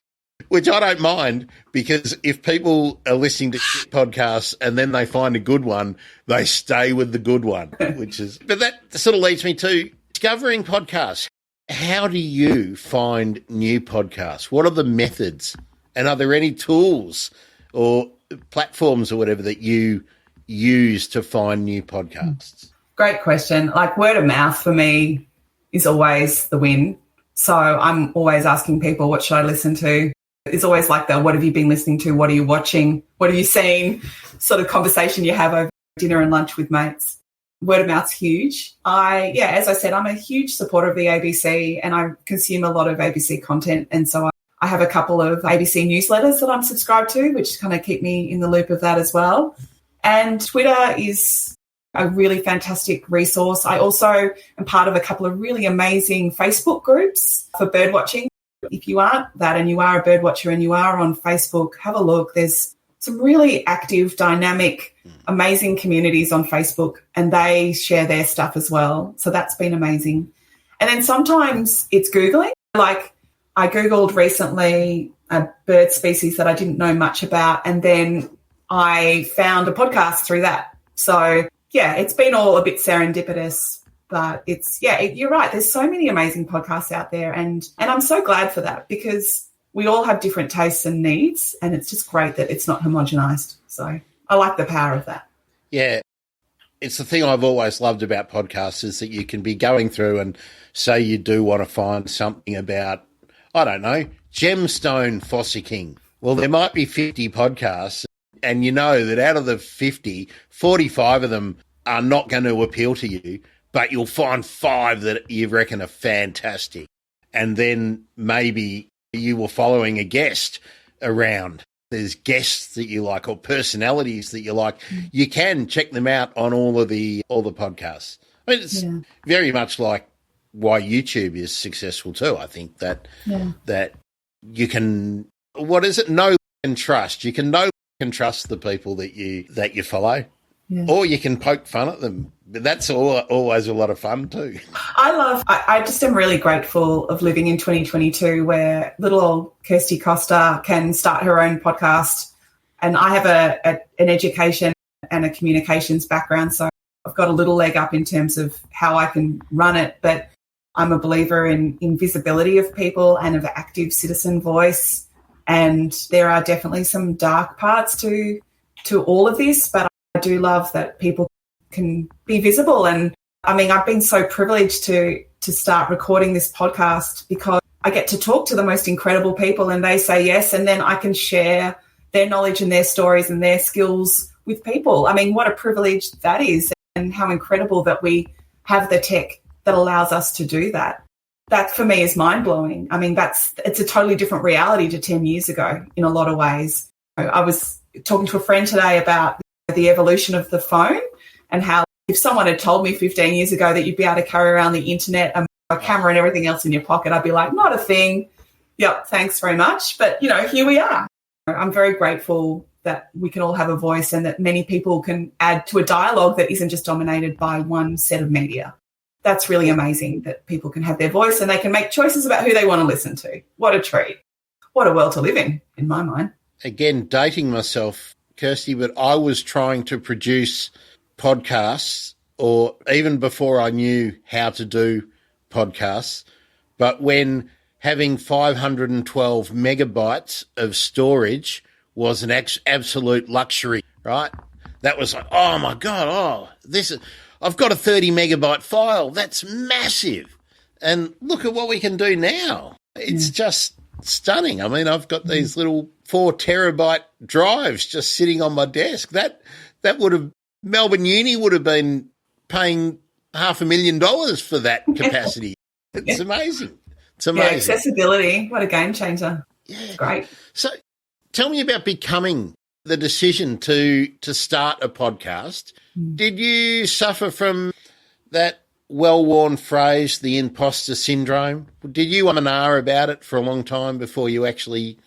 Speaker 1: which I don't mind because if people are listening to shit podcasts and then they find a good one, they stay with the good one, but that sort of leads me to discovering podcasts. How do you find new podcasts? What are the methods? And are there any tools or platforms or whatever that you use to find new podcasts?
Speaker 2: Great question. Word of mouth for me is always the win. So I'm always asking people, what should I listen to? It's always like the, what have you been listening to? What are you watching? What have you seen? Sort of conversation you have over dinner and lunch with mates. Word of mouth's huge. As I said, I'm a huge supporter of the ABC and I consume a lot of ABC content. And so I have a couple of ABC newsletters that I'm subscribed to, which kind of keep me in the loop of that as well. And Twitter is a really fantastic resource. I also am part of a couple of really amazing Facebook groups for birdwatching. If you aren't that and you are a birdwatcher and you are on Facebook, have a look. There's some really active, dynamic, amazing communities on Facebook and they share their stuff as well. So that's been amazing. And then sometimes it's Googling. I Googled recently a bird species that I didn't know much about and then I found a podcast through that. So, it's been all a bit serendipitous, but you're right. There's so many amazing podcasts out there and I'm so glad for that because we all have different tastes and needs and it's just great that it's not homogenized. So I like the power of that.
Speaker 1: Yeah. It's the thing I've always loved about podcasts is that you can be going through and say you do want to find something about, I don't know, gemstone fossicking. Well, there might be 50 podcasts and you know that out of the 50, 45 of them are not going to appeal to you, but you'll find 5 that you reckon are fantastic. And then maybe you were following a guest around. There's guests that you like or personalities that you like. You can check them out on all the podcasts. I mean, it's very much like why YouTube is successful too. I think that you can, what is it? Know and trust. You can know and trust the people that you follow, or you can poke fun at them. But that's always a lot of fun too.
Speaker 2: I just am really grateful of living in 2022 where little old Kirsty Costa can start her own podcast. And I have an education and a communications background, so I've got a little leg up in terms of how I can run it. But I'm a believer in visibility of people and of active citizen voice. And there are definitely some dark parts to all of this, but I do love that people can be visible. And I mean, I've been so privileged to start recording this podcast because I get to talk to the most incredible people and they say yes, and then I can share their knowledge and their stories and their skills with people. I mean, what a privilege that is, and how incredible that we have the tech that allows us to do that. That for me is mind-blowing. I mean, it's a totally different reality to 10 years ago in a lot of ways. I was talking to a friend today about the evolution of the phone and how if someone had told me 15 years ago that you'd be able to carry around the internet and a camera and everything else in your pocket, I'd be like, not a thing. Yep, thanks very much. But, here we are. I'm very grateful that we can all have a voice and that many people can add to a dialogue that isn't just dominated by one set of media. That's really amazing that people can have their voice and they can make choices about who they want to listen to. What a treat. What a world to live in my mind.
Speaker 1: Again, dating myself, Kirsty, but I was trying to produce podcasts, or even before I knew how to do podcasts, but when having 512 megabytes of storage was an absolute luxury, right? That was like, oh my God, I've got a 30 megabyte file. That's massive. And look at what we can do now. It's just stunning. I mean, I've got these little 4 terabyte drives just sitting on my desk. That would have, Melbourne Uni would have been paying $500,000 for that capacity. It's amazing. It's amazing.
Speaker 2: Yeah, accessibility. What a game changer. Yeah. It's great.
Speaker 1: So tell me about becoming the decision to start a podcast. Did you suffer from that well-worn phrase, the imposter syndrome? Did you about it for a long time before you actually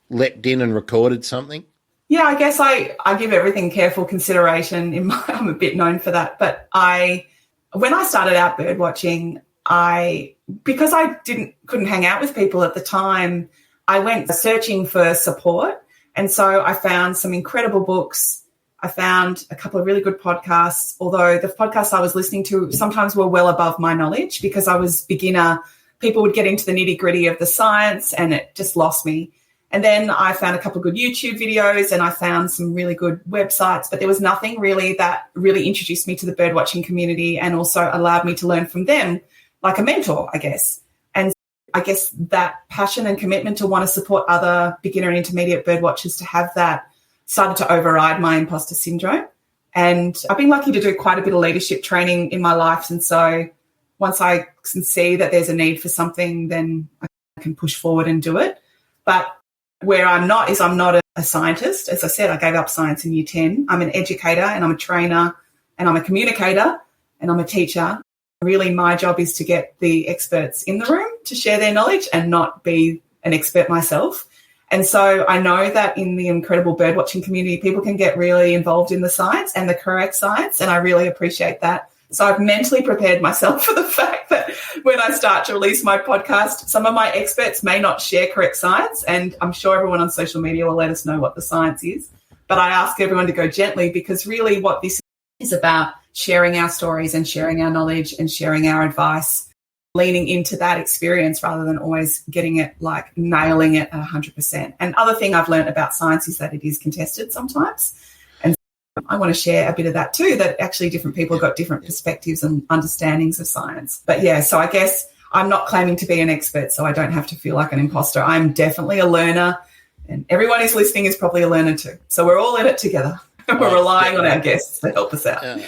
Speaker 1: leapt in and recorded something?
Speaker 2: Yeah, I guess I give everything careful consideration. I'm a bit known for that. But when I started out birdwatching, because I couldn't hang out with people at the time, I went searching for support. And so I found some incredible books. I found a couple of really good podcasts, although the podcasts I was listening to sometimes were well above my knowledge because I was beginner. People would get into the nitty-gritty of the science and it just lost me. And then I found a couple of good YouTube videos and I found some really good websites, but there was nothing really that really introduced me to the birdwatching community and also allowed me to learn from them like a mentor, I guess. And I guess that passion and commitment to want to support other beginner and intermediate birdwatchers, to have that, started to override my imposter syndrome. And I've been lucky to do quite a bit of leadership training in my life. And so once I can see that there's a need for something, then I can push forward and do it. But where I'm not is I'm not a scientist. As I said, I gave up science in year 10. I'm an educator and I'm a trainer and I'm a communicator and I'm a teacher. Really, my job is to get the experts in the room to share their knowledge and not be an expert myself. And so I know that in the incredible birdwatching community, people can get really involved in the science and the correct science, and I really appreciate that. So I've mentally prepared myself for the fact that when I start to release my podcast, some of my experts may not share correct science, and I'm sure everyone on social media will let us know what the science is. But I ask everyone to go gently, because really what this is about, sharing our stories and sharing our knowledge and sharing our advice, leaning into that experience rather than always getting it, like nailing it at 100%. And other thing I've learned about science is that it is contested sometimes. And I want to share a bit of that too, that actually different people got different perspectives and understandings of science. But yeah, so I guess I'm not claiming to be an expert, so I don't have to feel like an imposter. I'm definitely a learner, and everyone who's listening is probably a learner too. So we're all in it together. We're relying on our guests to help us out.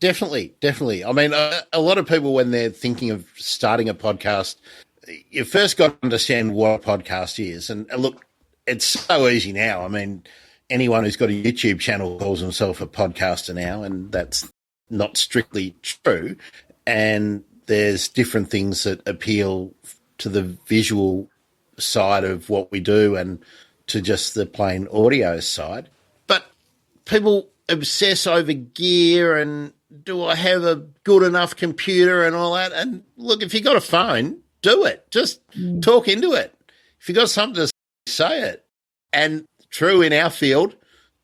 Speaker 1: Definitely. I mean, a lot of people, when they're thinking of starting a podcast, you first got to understand what a podcast is. And look, it's so easy now. I mean, anyone who's got a YouTube channel calls himself a podcaster now, and that's not strictly true. And there's different things that appeal to the visual side of what we do and to just the plain audio side. But people obsess over gear and do I have a good enough computer and all that? And look, if you got a phone, do it. Just talk into it. If you got something to say it. And true in our field,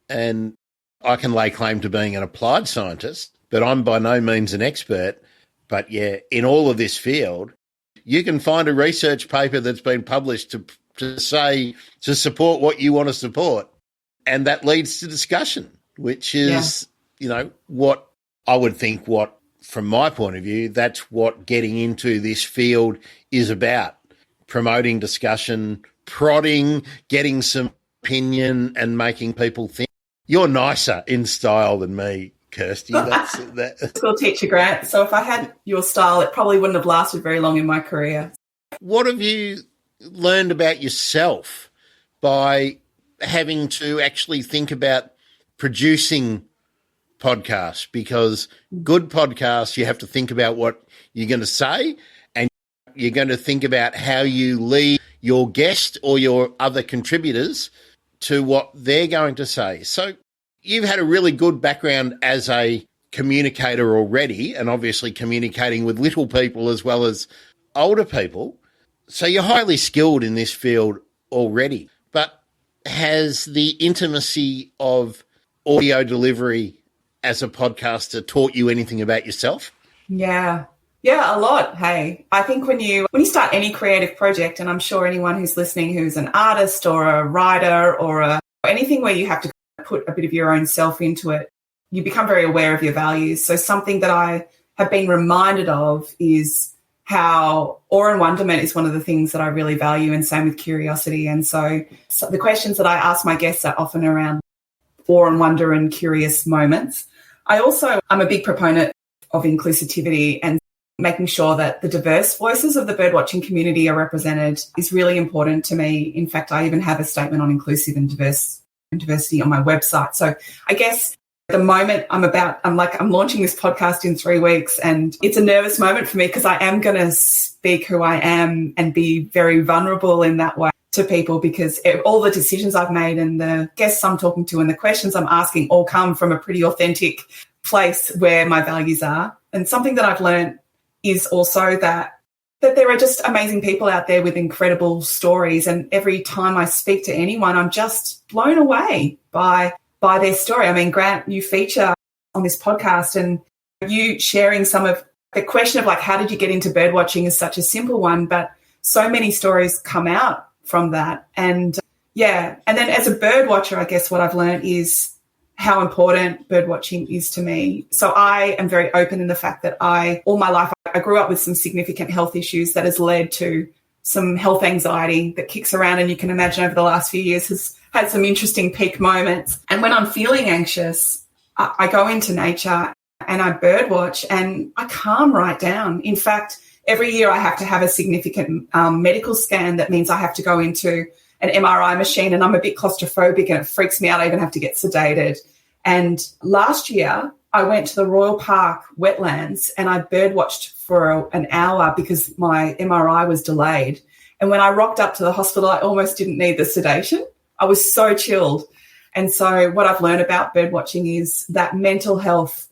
Speaker 1: and I can lay claim to being an applied scientist, but I'm by no means an expert. But yeah, in all of this field, you can find a research paper that's been published to support what you want to support. And that leads to discussion, which is, what I would think from my point of view, that's what getting into this field is about. Promoting discussion, prodding, getting some opinion and making people think. You're nicer in style than me, Kirsty. That's that.
Speaker 2: School teacher, Grant. So if I had your style, it probably wouldn't have lasted very long in my career.
Speaker 1: What have you learned about yourself by having to actually think about producing podcasts? Because good podcasts, you have to think about what you're going to say and you're going to think about how you lead your guest or your other contributors to what they're going to say. So you've had a really good background as a communicator already, and obviously communicating with little people as well as older people. So you're highly skilled in this field already. But has the intimacy of audio delivery as a podcaster taught you anything about yourself?
Speaker 2: Yeah, a lot. Hey, I think when you start any creative project, and I'm sure anyone who's listening who's an artist or a writer or anything where you have to put a bit of your own self into it, you become very aware of your values. So something that I have been reminded of is how awe and wonderment is one of the things that I really value, and same with curiosity. And so the questions that I ask my guests are often around awe and wonder and curious moments. I'm a big proponent of inclusivity, and making sure that the diverse voices of the birdwatching community are represented is really important to me. In fact, I even have a statement on inclusive and diversity on my website. So I guess at the moment I'm launching this podcast in 3 weeks, and it's a nervous moment for me because I am going to speak who I am and be very vulnerable in that way to people, because all the decisions I've made and the guests I'm talking to and the questions I'm asking all come from a pretty authentic place where my values are. And something that I've learned is also that there are just amazing people out there with incredible stories. And every time I speak to anyone, I'm just blown away by their story. I mean, Grant, you feature on this podcast, and you sharing some of the question of how did you get into birdwatching is such a simple one, but so many stories come out from that. And and then as a birdwatcher, I guess what I've learned is how important birdwatching is to me. So I am very open in the fact that all my life, I grew up with some significant health issues that has led to some health anxiety that kicks around, and you can imagine over the last few years has had some interesting peak moments. And when I'm feeling anxious, I go into nature and I birdwatch and I calm right down. In fact, every year I have to have a significant medical scan. That means I have to go into an MRI machine, and I'm a bit claustrophobic and it freaks me out. I even have to get sedated. And last year I went to the Royal Park wetlands and I birdwatched for an hour because my MRI was delayed. And when I rocked up to the hospital, I almost didn't need the sedation. I was so chilled. And so what I've learned about birdwatching is that mental health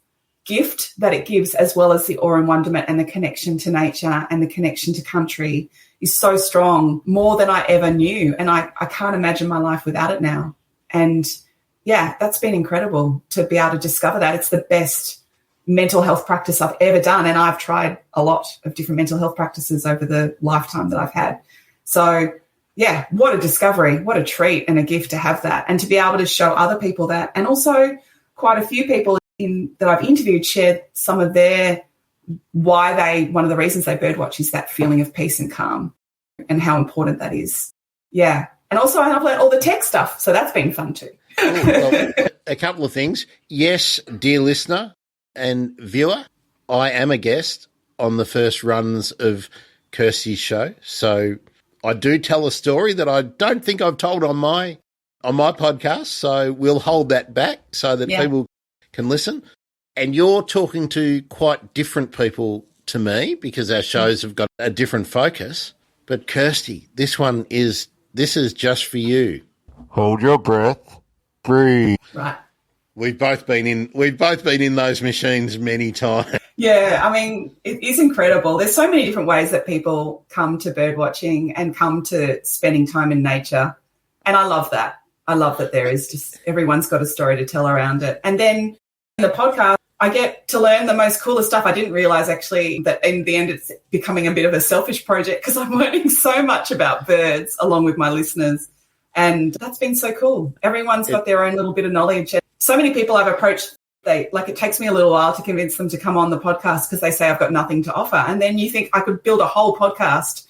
Speaker 2: gift that it gives, as well as the awe and wonderment and the connection to nature and the connection to country, is so strong, more than I ever knew. And I can't imagine my life without it now. And that's been incredible to be able to discover that. It's the best mental health practice I've ever done. And I've tried a lot of different mental health practices over the lifetime that I've had. So what a discovery, what a treat and a gift to have that, and to be able to show other people that. And also quite a few people that I've interviewed shared some of one of the reasons they birdwatch is that feeling of peace and calm, and how important that is. Yeah. And also I've learned all the tech stuff, so that's been fun too.
Speaker 1: Well, a couple of things. Yes, dear listener and viewer, I am a guest on the first runs of Kirsty's show. So I do tell a story that I don't think I've told on my podcast. So we'll hold that back so that people can listen. And you're talking to quite different people to me, because our shows have got a different focus. But Kirsty, this is just for you.
Speaker 3: Hold your breath. Breathe.
Speaker 2: Right.
Speaker 1: We've both been in those machines many times.
Speaker 2: Yeah, I mean, it is incredible. There's so many different ways that people come to bird watching and come to spending time in nature. And I love that. I love that there is just everyone's got a story to tell around it. And then in the podcast, I get to learn the most coolest stuff. I didn't realise actually that in the end it's becoming a bit of a selfish project because I'm learning so much about birds along with my listeners. And that's been so cool. Everyone's got their own little bit of knowledge. And so many people I've approached, it takes me a little while to convince them to come on the podcast because they say I've got nothing to offer. And then you think I could build a whole podcast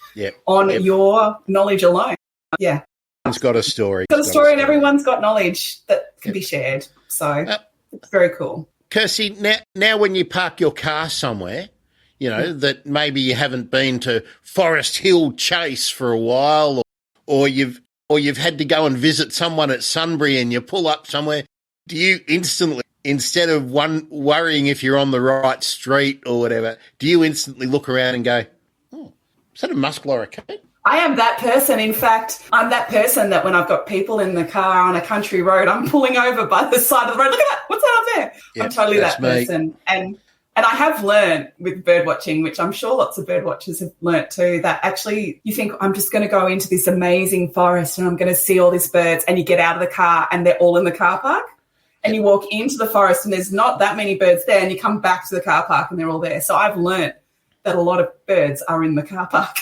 Speaker 2: on your knowledge alone. Yeah.
Speaker 1: Everyone's got a story.
Speaker 2: Got a story and everyone's got knowledge that can be shared. So it's very cool.
Speaker 1: Kirsty, now when you park your car somewhere, you know, that maybe you haven't been to Forest Hill Chase for a while or you've had to go and visit someone at Sunbury and you pull up somewhere, do you instantly, instead of worrying if you're on the right street or whatever, do you instantly look around and go, oh, is that a muskler or a coat?
Speaker 2: I am that person. In fact, I'm that person that when I've got people in the car on a country road, I'm pulling over by the side of the road. Look at that. What's that up there? Yep, I'm totally that person. And I have learned with bird watching, which I'm sure lots of bird watchers have learnt too, that actually you think I'm just going to go into this amazing forest and I'm going to see all these birds, and you get out of the car and they're all in the car park. And you walk into the forest and there's not that many birds there, and you come back to the car park and they're all there. So I've learnt that a lot of birds are in the car park.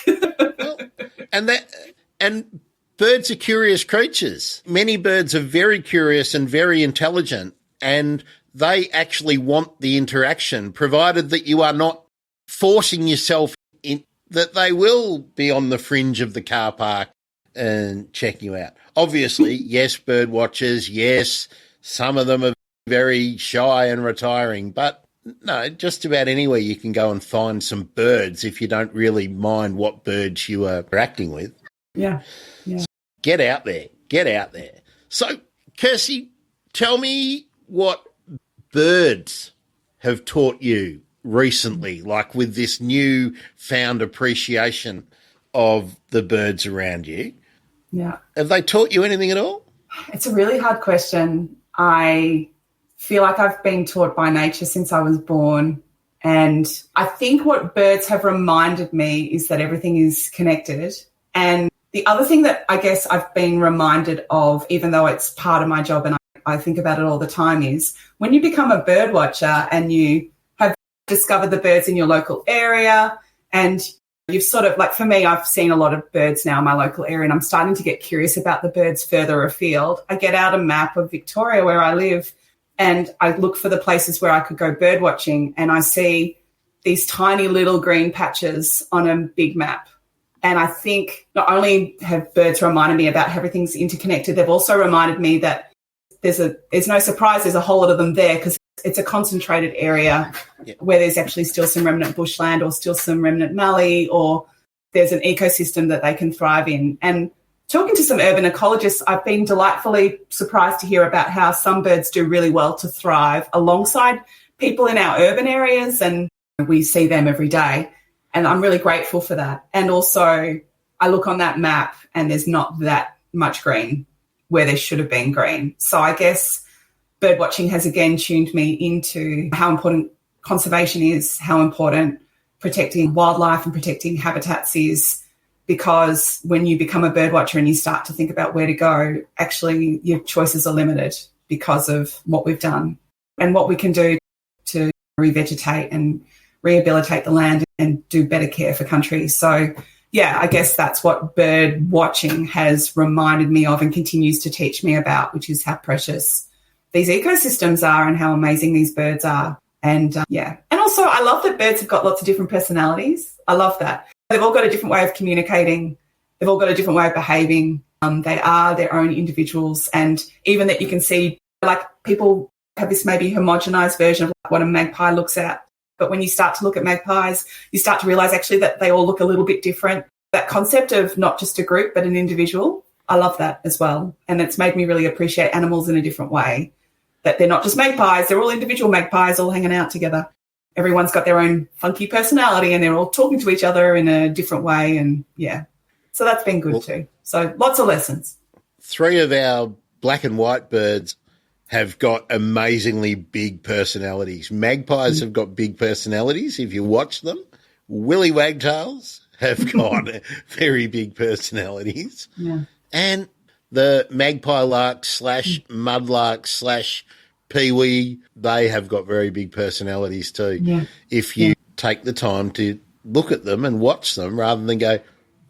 Speaker 1: And birds are curious creatures. Many birds are very curious and very intelligent, and they actually want the interaction, provided that you are not forcing yourself in, that they will be on the fringe of the car park and check you out. Obviously, yes, bird watchers, yes, some of them are very shy and retiring, but no, just about anywhere you can go and find some birds if you don't really mind what birds you are interacting with.
Speaker 2: Yeah.
Speaker 1: So get out there. So, Kirsty, tell me what birds have taught you recently, like with this new found appreciation of the birds around you.
Speaker 2: Yeah.
Speaker 1: Have they taught you anything at all?
Speaker 2: It's a really hard question. I feel like I've been taught by nature since I was born. And I think what birds have reminded me is that everything is connected. And the other thing that I guess I've been reminded of, even though it's part of my job and I think about it all the time, is when you become a bird watcher and you have discovered the birds in your local area, and you've sort of, like for me, I've seen a lot of birds now in my local area and I'm starting to get curious about the birds further afield. I get out a map of Victoria where I live and I look for the places where I could go bird watching, and I see these tiny little green patches on a big map. And I think not only have birds reminded me about how everything's interconnected, they've also reminded me that there's no surprise there's a whole lot of them there, because it's a concentrated area where there's actually still some remnant bushland or still some remnant mallee, or there's an ecosystem that they can thrive in. And talking to some urban ecologists, I've been delightfully surprised to hear about how some birds do really well to thrive alongside people in our urban areas, and we see them every day. And I'm really grateful for that. And also I look on that map and there's not that much green where there should have been green. So I guess bird watching has again tuned me into how important conservation is, how important protecting wildlife and protecting habitats is, because when you become a bird watcher and you start to think about where to go, actually your choices are limited because of what we've done and what we can do to revegetate and rehabilitate the land and do better care for country. So, yeah, I guess that's what bird watching has reminded me of and continues to teach me about, which is how precious these ecosystems are and how amazing these birds are. And, and also I love that birds have got lots of different personalities. I love that. They've all got a different way of communicating. They've all got a different way of behaving. They are their own individuals. And even that you can see, like, people have this maybe homogenized version of what a magpie looks at. But when you start to look at magpies, you start to realise actually that they all look a little bit different. That concept of not just a group but an individual, I love that as well. And it's made me really appreciate animals in a different way, that they're not just magpies, they're all individual magpies all hanging out together. Everyone's got their own funky personality and they're all talking to each other in a different way. And, yeah, So that's been good too. So lots of lessons.
Speaker 1: 3 of our black and white birds have got amazingly big personalities. Magpies have got big personalities if you watch them. Willy wagtails have got very big personalities.
Speaker 2: Yeah.
Speaker 1: And the magpie lark / mudlark / peewee, they have got very big personalities too.
Speaker 2: Yeah.
Speaker 1: If you take the time to look at them and watch them rather than go,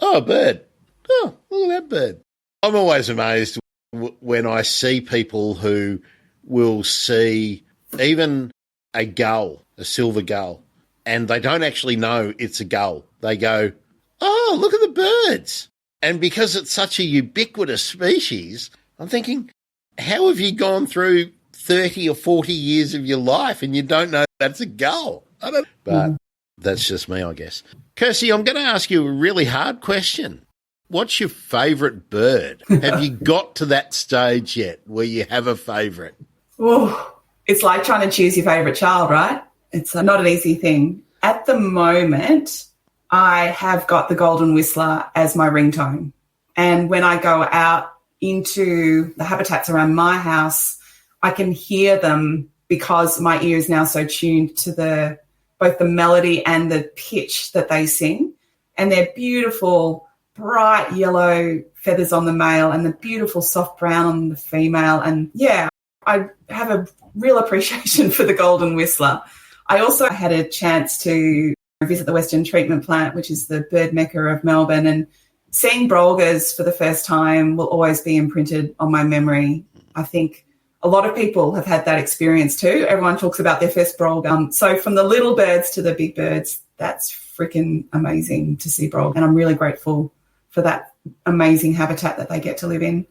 Speaker 1: oh, a bird. Oh, look at that bird. I'm always amazed when I see people who will see even a gull, a silver gull, and they don't actually know it's a gull. They go, oh, look at the birds. And because it's such a ubiquitous species, I'm thinking, how have you gone through 30 or 40 years of your life and you don't know that's a gull? But that's just me, I guess. Kirsty, I'm going to ask you a really hard question. What's your favourite bird? Have you got to that stage yet where you have a favourite?
Speaker 2: Oh, it's like trying to choose your favourite child, right? It's not an easy thing. At the moment, I have got the golden whistler as my ringtone. And when I go out into the habitats around my house, I can hear them because my ear is now so tuned to both the melody and the pitch that they sing. And they're beautiful, bright yellow feathers on the male and the beautiful soft brown on the female. And, yeah, I have a real appreciation for the golden whistler. I also had a chance to visit the Western Treatment Plant, which is the bird mecca of Melbourne, and seeing brolgas for the first time will always be imprinted on my memory. I think a lot of people have had that experience too. Everyone talks about their first brolga. So from the little birds to the big birds, that's freaking amazing to see brolga, and I'm really grateful for that amazing habitat that they get to live in.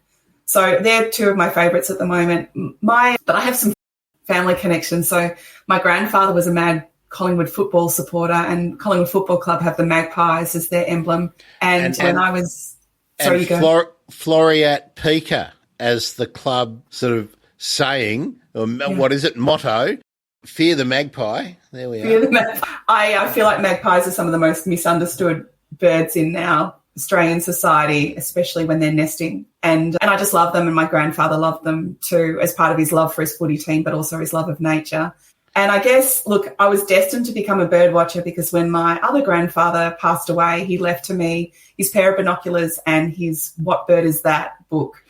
Speaker 2: So they're 2 of my favourites at the moment. But I have some family connections. So my grandfather was a mad Collingwood football supporter, and Collingwood Football Club have the Magpies as their emblem. And when I was... Sorry, you go.
Speaker 1: Floriat Pica as the club sort of saying, or what is it, motto, fear the magpie. There we are.
Speaker 2: I feel like magpies are some of the most misunderstood birds in now Australian society, especially when they're nesting. And I just love them, and my grandfather loved them too as part of his love for his footy team, but also his love of nature. And I guess, look, I was destined to become a bird watcher because when my other grandfather passed away, he left to me his pair of binoculars and his What Bird Is That book.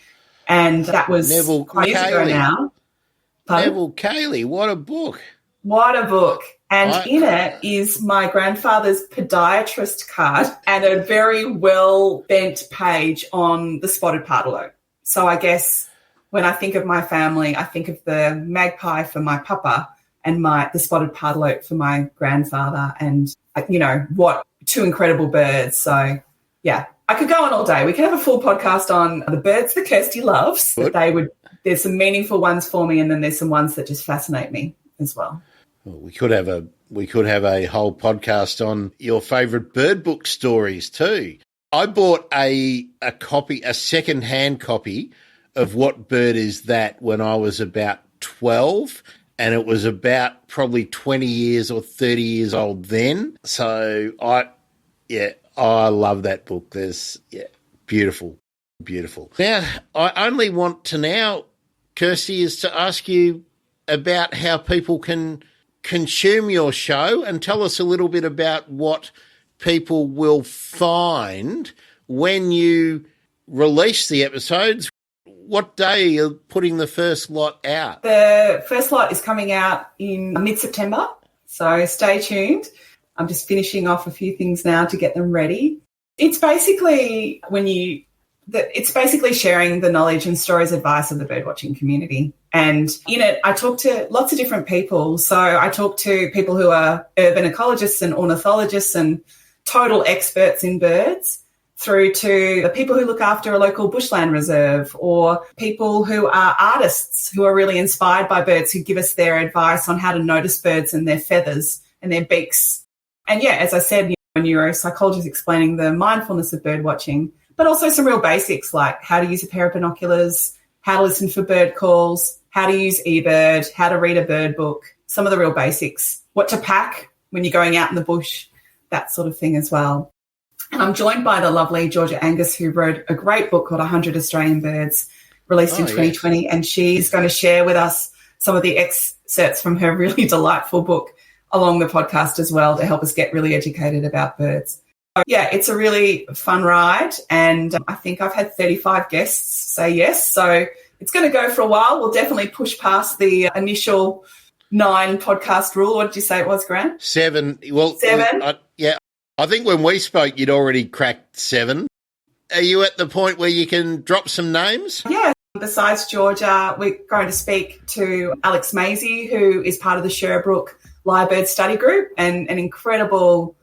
Speaker 2: And that was
Speaker 1: Neville
Speaker 2: quite years ago now. Pardon?
Speaker 1: Neville Cayley, what a book.
Speaker 2: What a book. And in it is my grandfather's podiatrist card and a very well-bent page on the spotted pardalote. So I guess when I think of my family, I think of the magpie for my papa and the spotted pardalote for my grandfather, and, you know, what 2 incredible birds. So, yeah, I could go on all day. We could have a full podcast on the birds that Kirsty loves. There's some meaningful ones for me, and then there's some ones that just fascinate me as well.
Speaker 1: Well, we could have a whole podcast on your favourite bird book stories too. I bought a second-hand copy of What Bird Is That when I was about 12, and it was about probably 20 years or 30 years old then. So I love that book. Beautiful. Now, I only want to now, Kirsty, is to ask you about how people can consume your show, and tell us a little bit about what people will find when you release the episodes. What day are you putting the first lot out?
Speaker 2: The first lot is coming out in mid-September, so stay tuned. I'm just finishing off a few things now to get them ready. It's basically sharing the knowledge and stories, advice of the birdwatching community. And in it, I talk to lots of different people. So I talk to people who are urban ecologists and ornithologists and total experts in birds, through to the people who look after a local bushland reserve, or people who are artists who are really inspired by birds, who give us their advice on how to notice birds and their feathers and their beaks. And, yeah, as I said, a neuropsychologist explaining the mindfulness of bird watching, but also some real basics like how to use a pair of binoculars, how to listen for bird calls, how to use eBird, how to read a bird book, some of the real basics, what to pack when you're going out in the bush, that sort of thing as well. And I'm joined by the lovely Georgia Angus, who wrote a great book called 100 Australian Birds, released in 2020. Yes. And she's going to share with us some of the excerpts from her really delightful book along the podcast as well to help us get really educated about birds. So, yeah, it's a really fun ride. And I think I've had 35 guests say yes. So it's going to go for a while. We'll definitely push past the initial 9 podcast rule. What did you say it was, Grant?
Speaker 1: 7. Well,
Speaker 2: 7?
Speaker 1: Yeah. I think when we spoke, you'd already cracked 7. Are you at the point where you can drop some names?
Speaker 2: Yeah. Besides Georgia, we're going to speak to Alex Maisie, who is part of the Sherbrooke Lyrebird Study Group and an incredible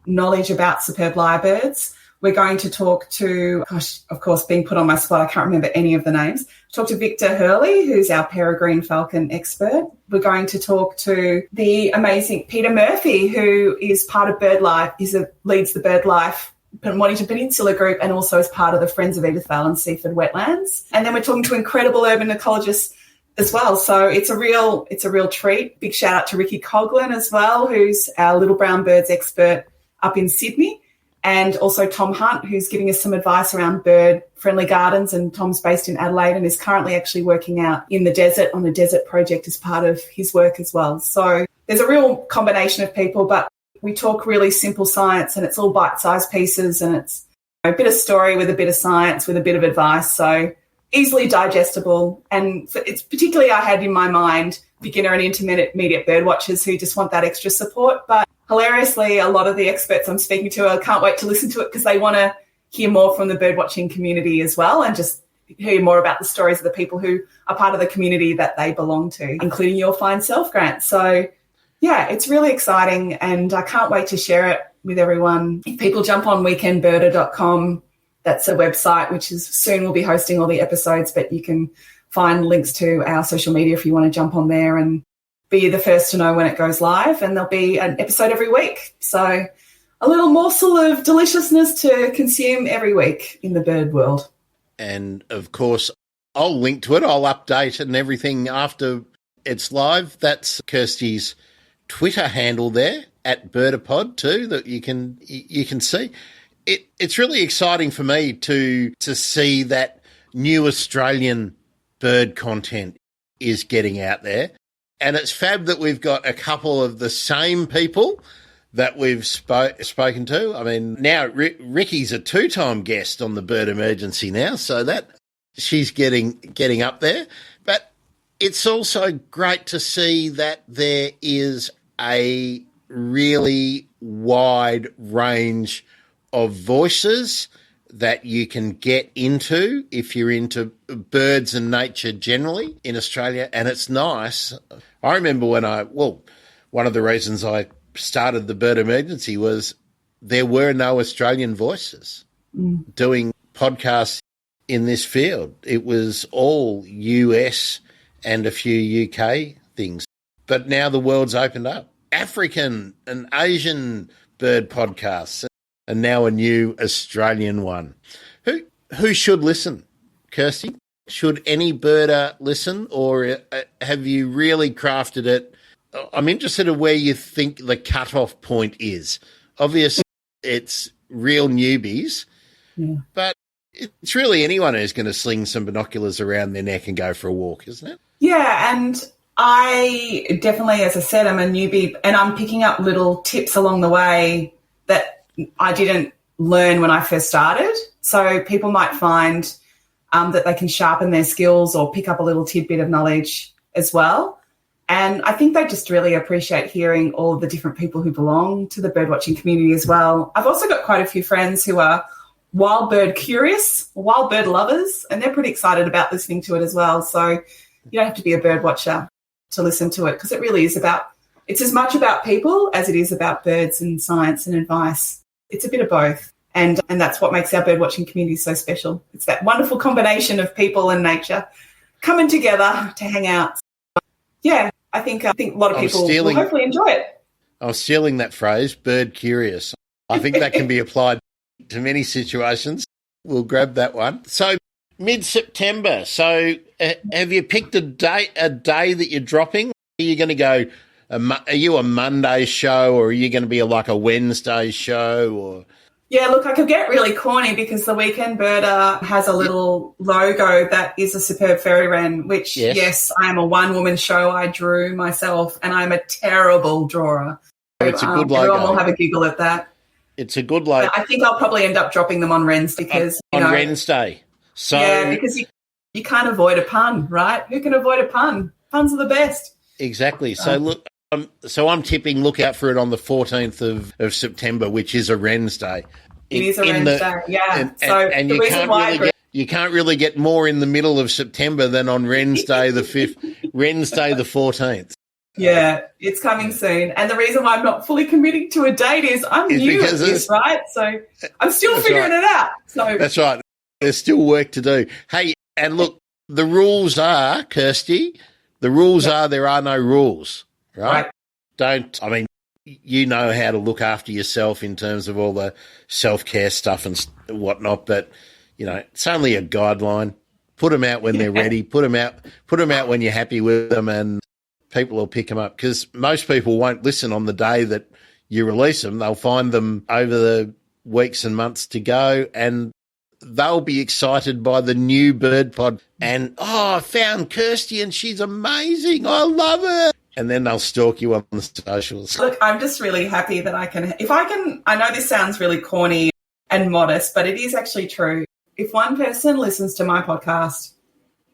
Speaker 2: knowledge about superb lyrebirds. We're going to talk to, of course, being put on my spot, I can't remember any of the names. Talk to Victor Hurley, who's our peregrine falcon expert. We're going to talk to the amazing Peter Murphy, who is part of BirdLife. Leads the BirdLife Mornington Peninsula group and also is part of the Friends of Edith Vale and Seaford Wetlands. And then we're talking to incredible urban ecologists as well. So it's a real treat. Big shout out to Ricky Coughlin as well, who's our little brown birds expert up in Sydney. And also Tom Hunt, who's giving us some advice around bird-friendly gardens. And Tom's based in Adelaide and is currently actually working out in the desert on a desert project as part of his work as well. So there's a real combination of people, but we talk really simple science and it's all bite-sized pieces and it's a bit of story with a bit of science with a bit of advice. So easily digestible. And it's particularly I had in my mind beginner and intermediate bird watchers who just want that extra support. But hilariously, a lot of the experts I'm speaking to, I can't wait to listen to it because they want to hear more from the birdwatching community as well and just hear more about the stories of the people who are part of the community that they belong to, including your fine self, Grant. So, yeah, it's really exciting and I can't wait to share it with everyone. If people jump on weekendbirder.com, that's a website which is soon we'll be hosting all the episodes, but you can find links to our social media if you want to jump on there and be the first to know when it goes live. And there'll be an episode every week. So a little morsel of deliciousness to consume every week in the bird world.
Speaker 1: And, of course, I'll link to it. I'll update and everything after it's live. That's Kirsty's Twitter handle there, at Birdapod too, that you can see. It's really exciting for me to see that new Australian bird content is getting out there. And it's fab that we've got a couple of the same people that we've spoken to. I mean, now Ricky's a 2-time guest on the Bird Emergency now, so that she's getting up there. But it's also great to see that there is a really wide range of voices that you can get into if you're into birds and nature generally in Australia. And it's nice. I remember one of the reasons I started the Bird Emergency was there were no Australian voices doing podcasts in this field. It was all US and a few UK things. But now the world's opened up. African and Asian bird podcasts. And now a new Australian one. Who should listen, Kirsty? Should any birder listen, or have you really crafted it? I'm interested in where you think the cutoff point is. Obviously, it's real newbies, but it's really anyone who's going to sling some binoculars around their neck and go for a walk, isn't it?
Speaker 2: Yeah, and I definitely, as I said, I'm a newbie and I'm picking up little tips along the way that I didn't learn when I first started. So people might find that they can sharpen their skills or pick up a little tidbit of knowledge as well. And I think they just really appreciate hearing all of the different people who belong to the birdwatching community as well. I've also got quite a few friends who are wild bird curious, wild bird lovers, and they're pretty excited about listening to it as well. So you don't have to be a bird watcher to listen to it because it really is it's as much about people as it is about birds and science and advice. It's a bit of both. And that's what makes our birdwatching community so special. It's that wonderful combination of people and nature coming together to hang out. Yeah, I think a lot of people will hopefully enjoy it.
Speaker 1: I was stealing that phrase, bird curious. I think that can be applied to many situations. We'll grab that one. So mid-September. So have you picked a day that you're dropping? Are you going to go? Are you a Monday show, or are you going to be like a Wednesday show? Or
Speaker 2: Yeah, look, I could get really corny because the Weekend Birder has a little logo that is a superb fairy wren, which, yes, I am a one-woman show. I drew myself, and I'm a terrible drawer. So,
Speaker 1: it's a good logo.
Speaker 2: Everyone will have a giggle at that.
Speaker 1: It's a good logo.
Speaker 2: But I think I'll probably end up dropping them on Wren's because,
Speaker 1: on Wren's Day. So,
Speaker 2: yeah, because you can't avoid a pun, right? Who can avoid a pun? Puns are the best.
Speaker 1: Exactly. So, look, I'm tipping look out for it on the 14th of September, which is a Wren's Day.
Speaker 2: It is a Wren's Day, yeah.
Speaker 1: And you can't really get more in the middle of September than on Wren's Day the 5th, Wren's Day the 14th.
Speaker 2: Yeah, it's coming soon. And the reason why I'm not fully committing to a date is I'm new at this, right? So I'm still figuring it out. So
Speaker 1: that's right. There's still work to do. Hey, and look, the rules are, Kirsty, are there are no rules, right? You know how to look after yourself in terms of all the self-care stuff and whatnot, but, it's only a guideline. Put them out when they're ready. Put them out when you're happy with them, and people will pick them up, because most people won't listen on the day that you release them. They'll find them over the weeks and months to go, and they'll be excited by the new Bird Pod and, I found Kirsty and she's amazing. I love her. And then they'll stalk you on the socials.
Speaker 2: Look, I'm just really happy that I know this sounds really corny and modest, but it is actually true. If one person listens to my podcast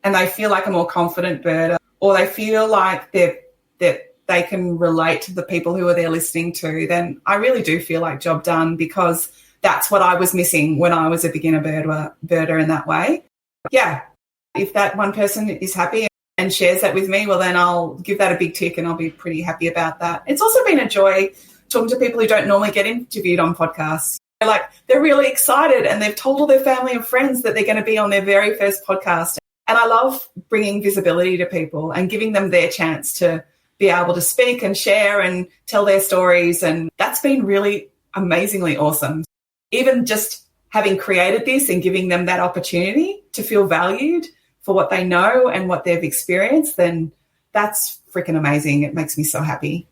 Speaker 2: and they feel like a more confident birder, or they feel like that they can relate to the people who are there listening to, then I really do feel like job done, because that's what I was missing when I was a beginner birder in that way. Yeah, if that one person is happy and shares that with me, well, then I'll give that a big tick and I'll be pretty happy about that. It's also been a joy talking to people who don't normally get interviewed on podcasts. They're really excited and they've told all their family and friends that they're going to be on their very first podcast. And I love bringing visibility to people and giving them their chance to be able to speak and share and tell their stories. And that's been really amazingly awesome. Even just having created this and giving them that opportunity to feel valued for what they know and what they've experienced, then that's freaking amazing. It makes me so happy.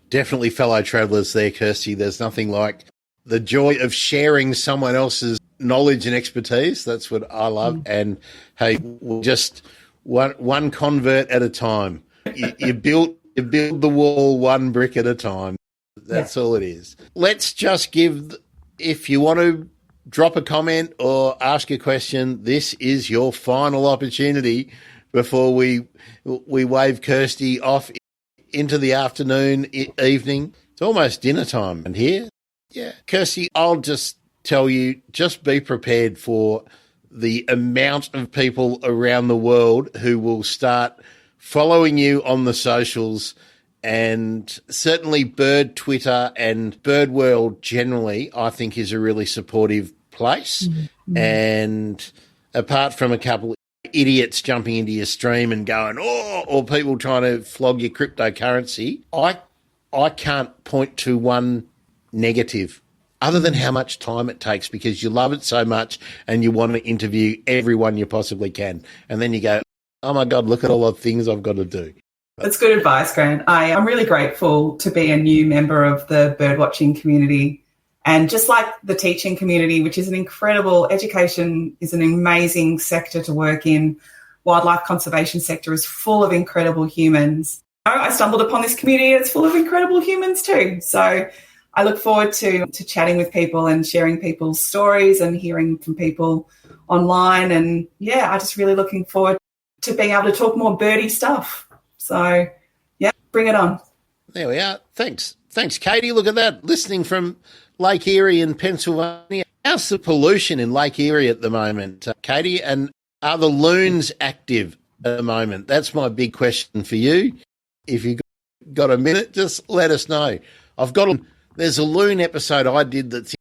Speaker 1: Definitely fellow travellers there, Kirsty. There's nothing like the joy of sharing someone else's knowledge and expertise. That's what I love. And hey, we'll just one convert at a time. You build the wall one brick at a time. That's all it is. Let's just give, if you want to drop a comment or ask a question, this is your final opportunity before we wave Kirsty off into the afternoon, evening. It's almost dinner time and here. Yeah. Kirsty, I'll just tell you, just be prepared for the amount of people around the world who will start following you on the socials, and certainly Bird Twitter and Bird World generally, I think, is a really supportive place. Mm-hmm. And apart from a couple of idiots jumping into your stream and going, or people trying to flog your cryptocurrency, I can't point to one negative other than how much time it takes, because you love it so much and you want to interview everyone you possibly can. And then you go, oh, my God, look at all the things I've got to do.
Speaker 2: That's good advice, Grant. I'm really grateful to be a new member of the birdwatching community. And just like the teaching community, which is an incredible, education is an amazing sector to work in. Wildlife conservation sector is full of incredible humans. I stumbled upon this community and it's full of incredible humans too. So I look forward to chatting with people and sharing people's stories and hearing from people online. And, yeah, I'm just really looking forward to being able to talk more birdie stuff. So, yeah, bring it on.
Speaker 1: There we are. Thanks, Katie. Look at that, listening from Lake Erie in Pennsylvania. How's the pollution in Lake Erie at the moment, Katie? And are the loons active at the moment? That's my big question for you. If you've got a minute, just let us know. There's a loon episode I did that's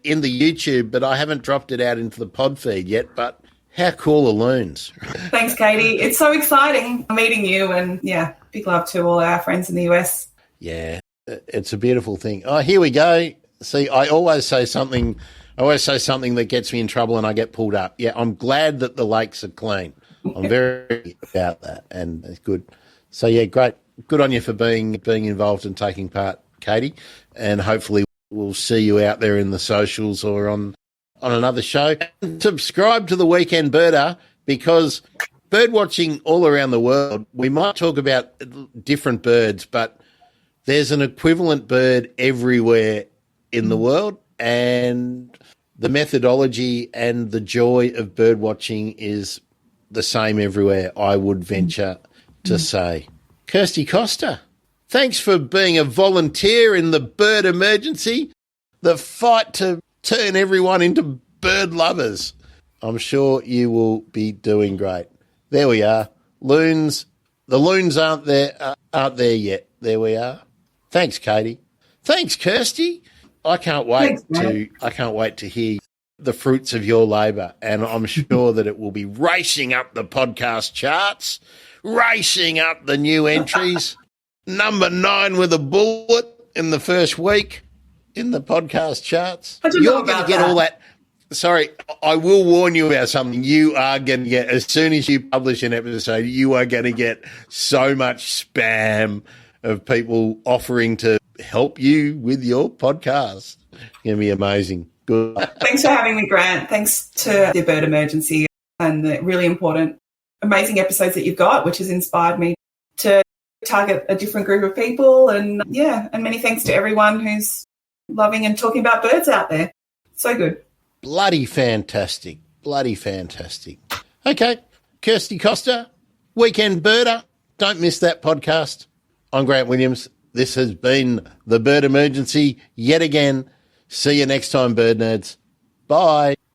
Speaker 1: in the YouTube, but I haven't dropped it out into the pod feed yet. But how cool are loons?
Speaker 2: Thanks, Katie. It's so exciting meeting you, and, yeah, big love to all our friends in the US.
Speaker 1: Yeah, it's a beautiful thing. Oh, here we go. See, I always say something that gets me in trouble and I get pulled up. Yeah, I'm glad that the lakes are clean. I'm very about that, and it's good. So, yeah, great. Good on you for being involved and taking part, Katie, and hopefully we'll see you out there in the socials or on another show. And subscribe to the Weekend Birder, because birdwatching all around the world, we might talk about different birds, but there's an equivalent bird everywhere in the world, and the methodology and the joy of birdwatching is the same everywhere, I would venture to say. Kirsty Costa, thanks for being a volunteer in the bird emergency, the fight to turn everyone into bird lovers. I'm sure you will be doing great. There we are. Loons. The loons aren't there yet. There we are. Thanks, Katie. Thanks, Kirsty. I can't wait to hear the fruits of your labour, and I'm sure that it will be racing up the podcast charts, racing up the new entries. Number 9 with a bullet in the first week in the podcast charts. You're going to get all that. Sorry, I will warn you about something. You are going to get, as soon as you publish an episode, you are going to get so much spam of people offering to help you with your podcast. It's going to be amazing. Good.
Speaker 2: Thanks for having me, Grant. Thanks to the Bird Emergency and the really important, amazing episodes that you've got, which has inspired me to target a different group of people. And many thanks to everyone who's loving and talking about birds out there. So good.
Speaker 1: Bloody fantastic. Bloody fantastic. Okay, Kirsty Costa, Weekend Birder. Don't miss that podcast. I'm Grant Williams. This has been the Bird Emergency yet again. See you next time, bird nerds. Bye.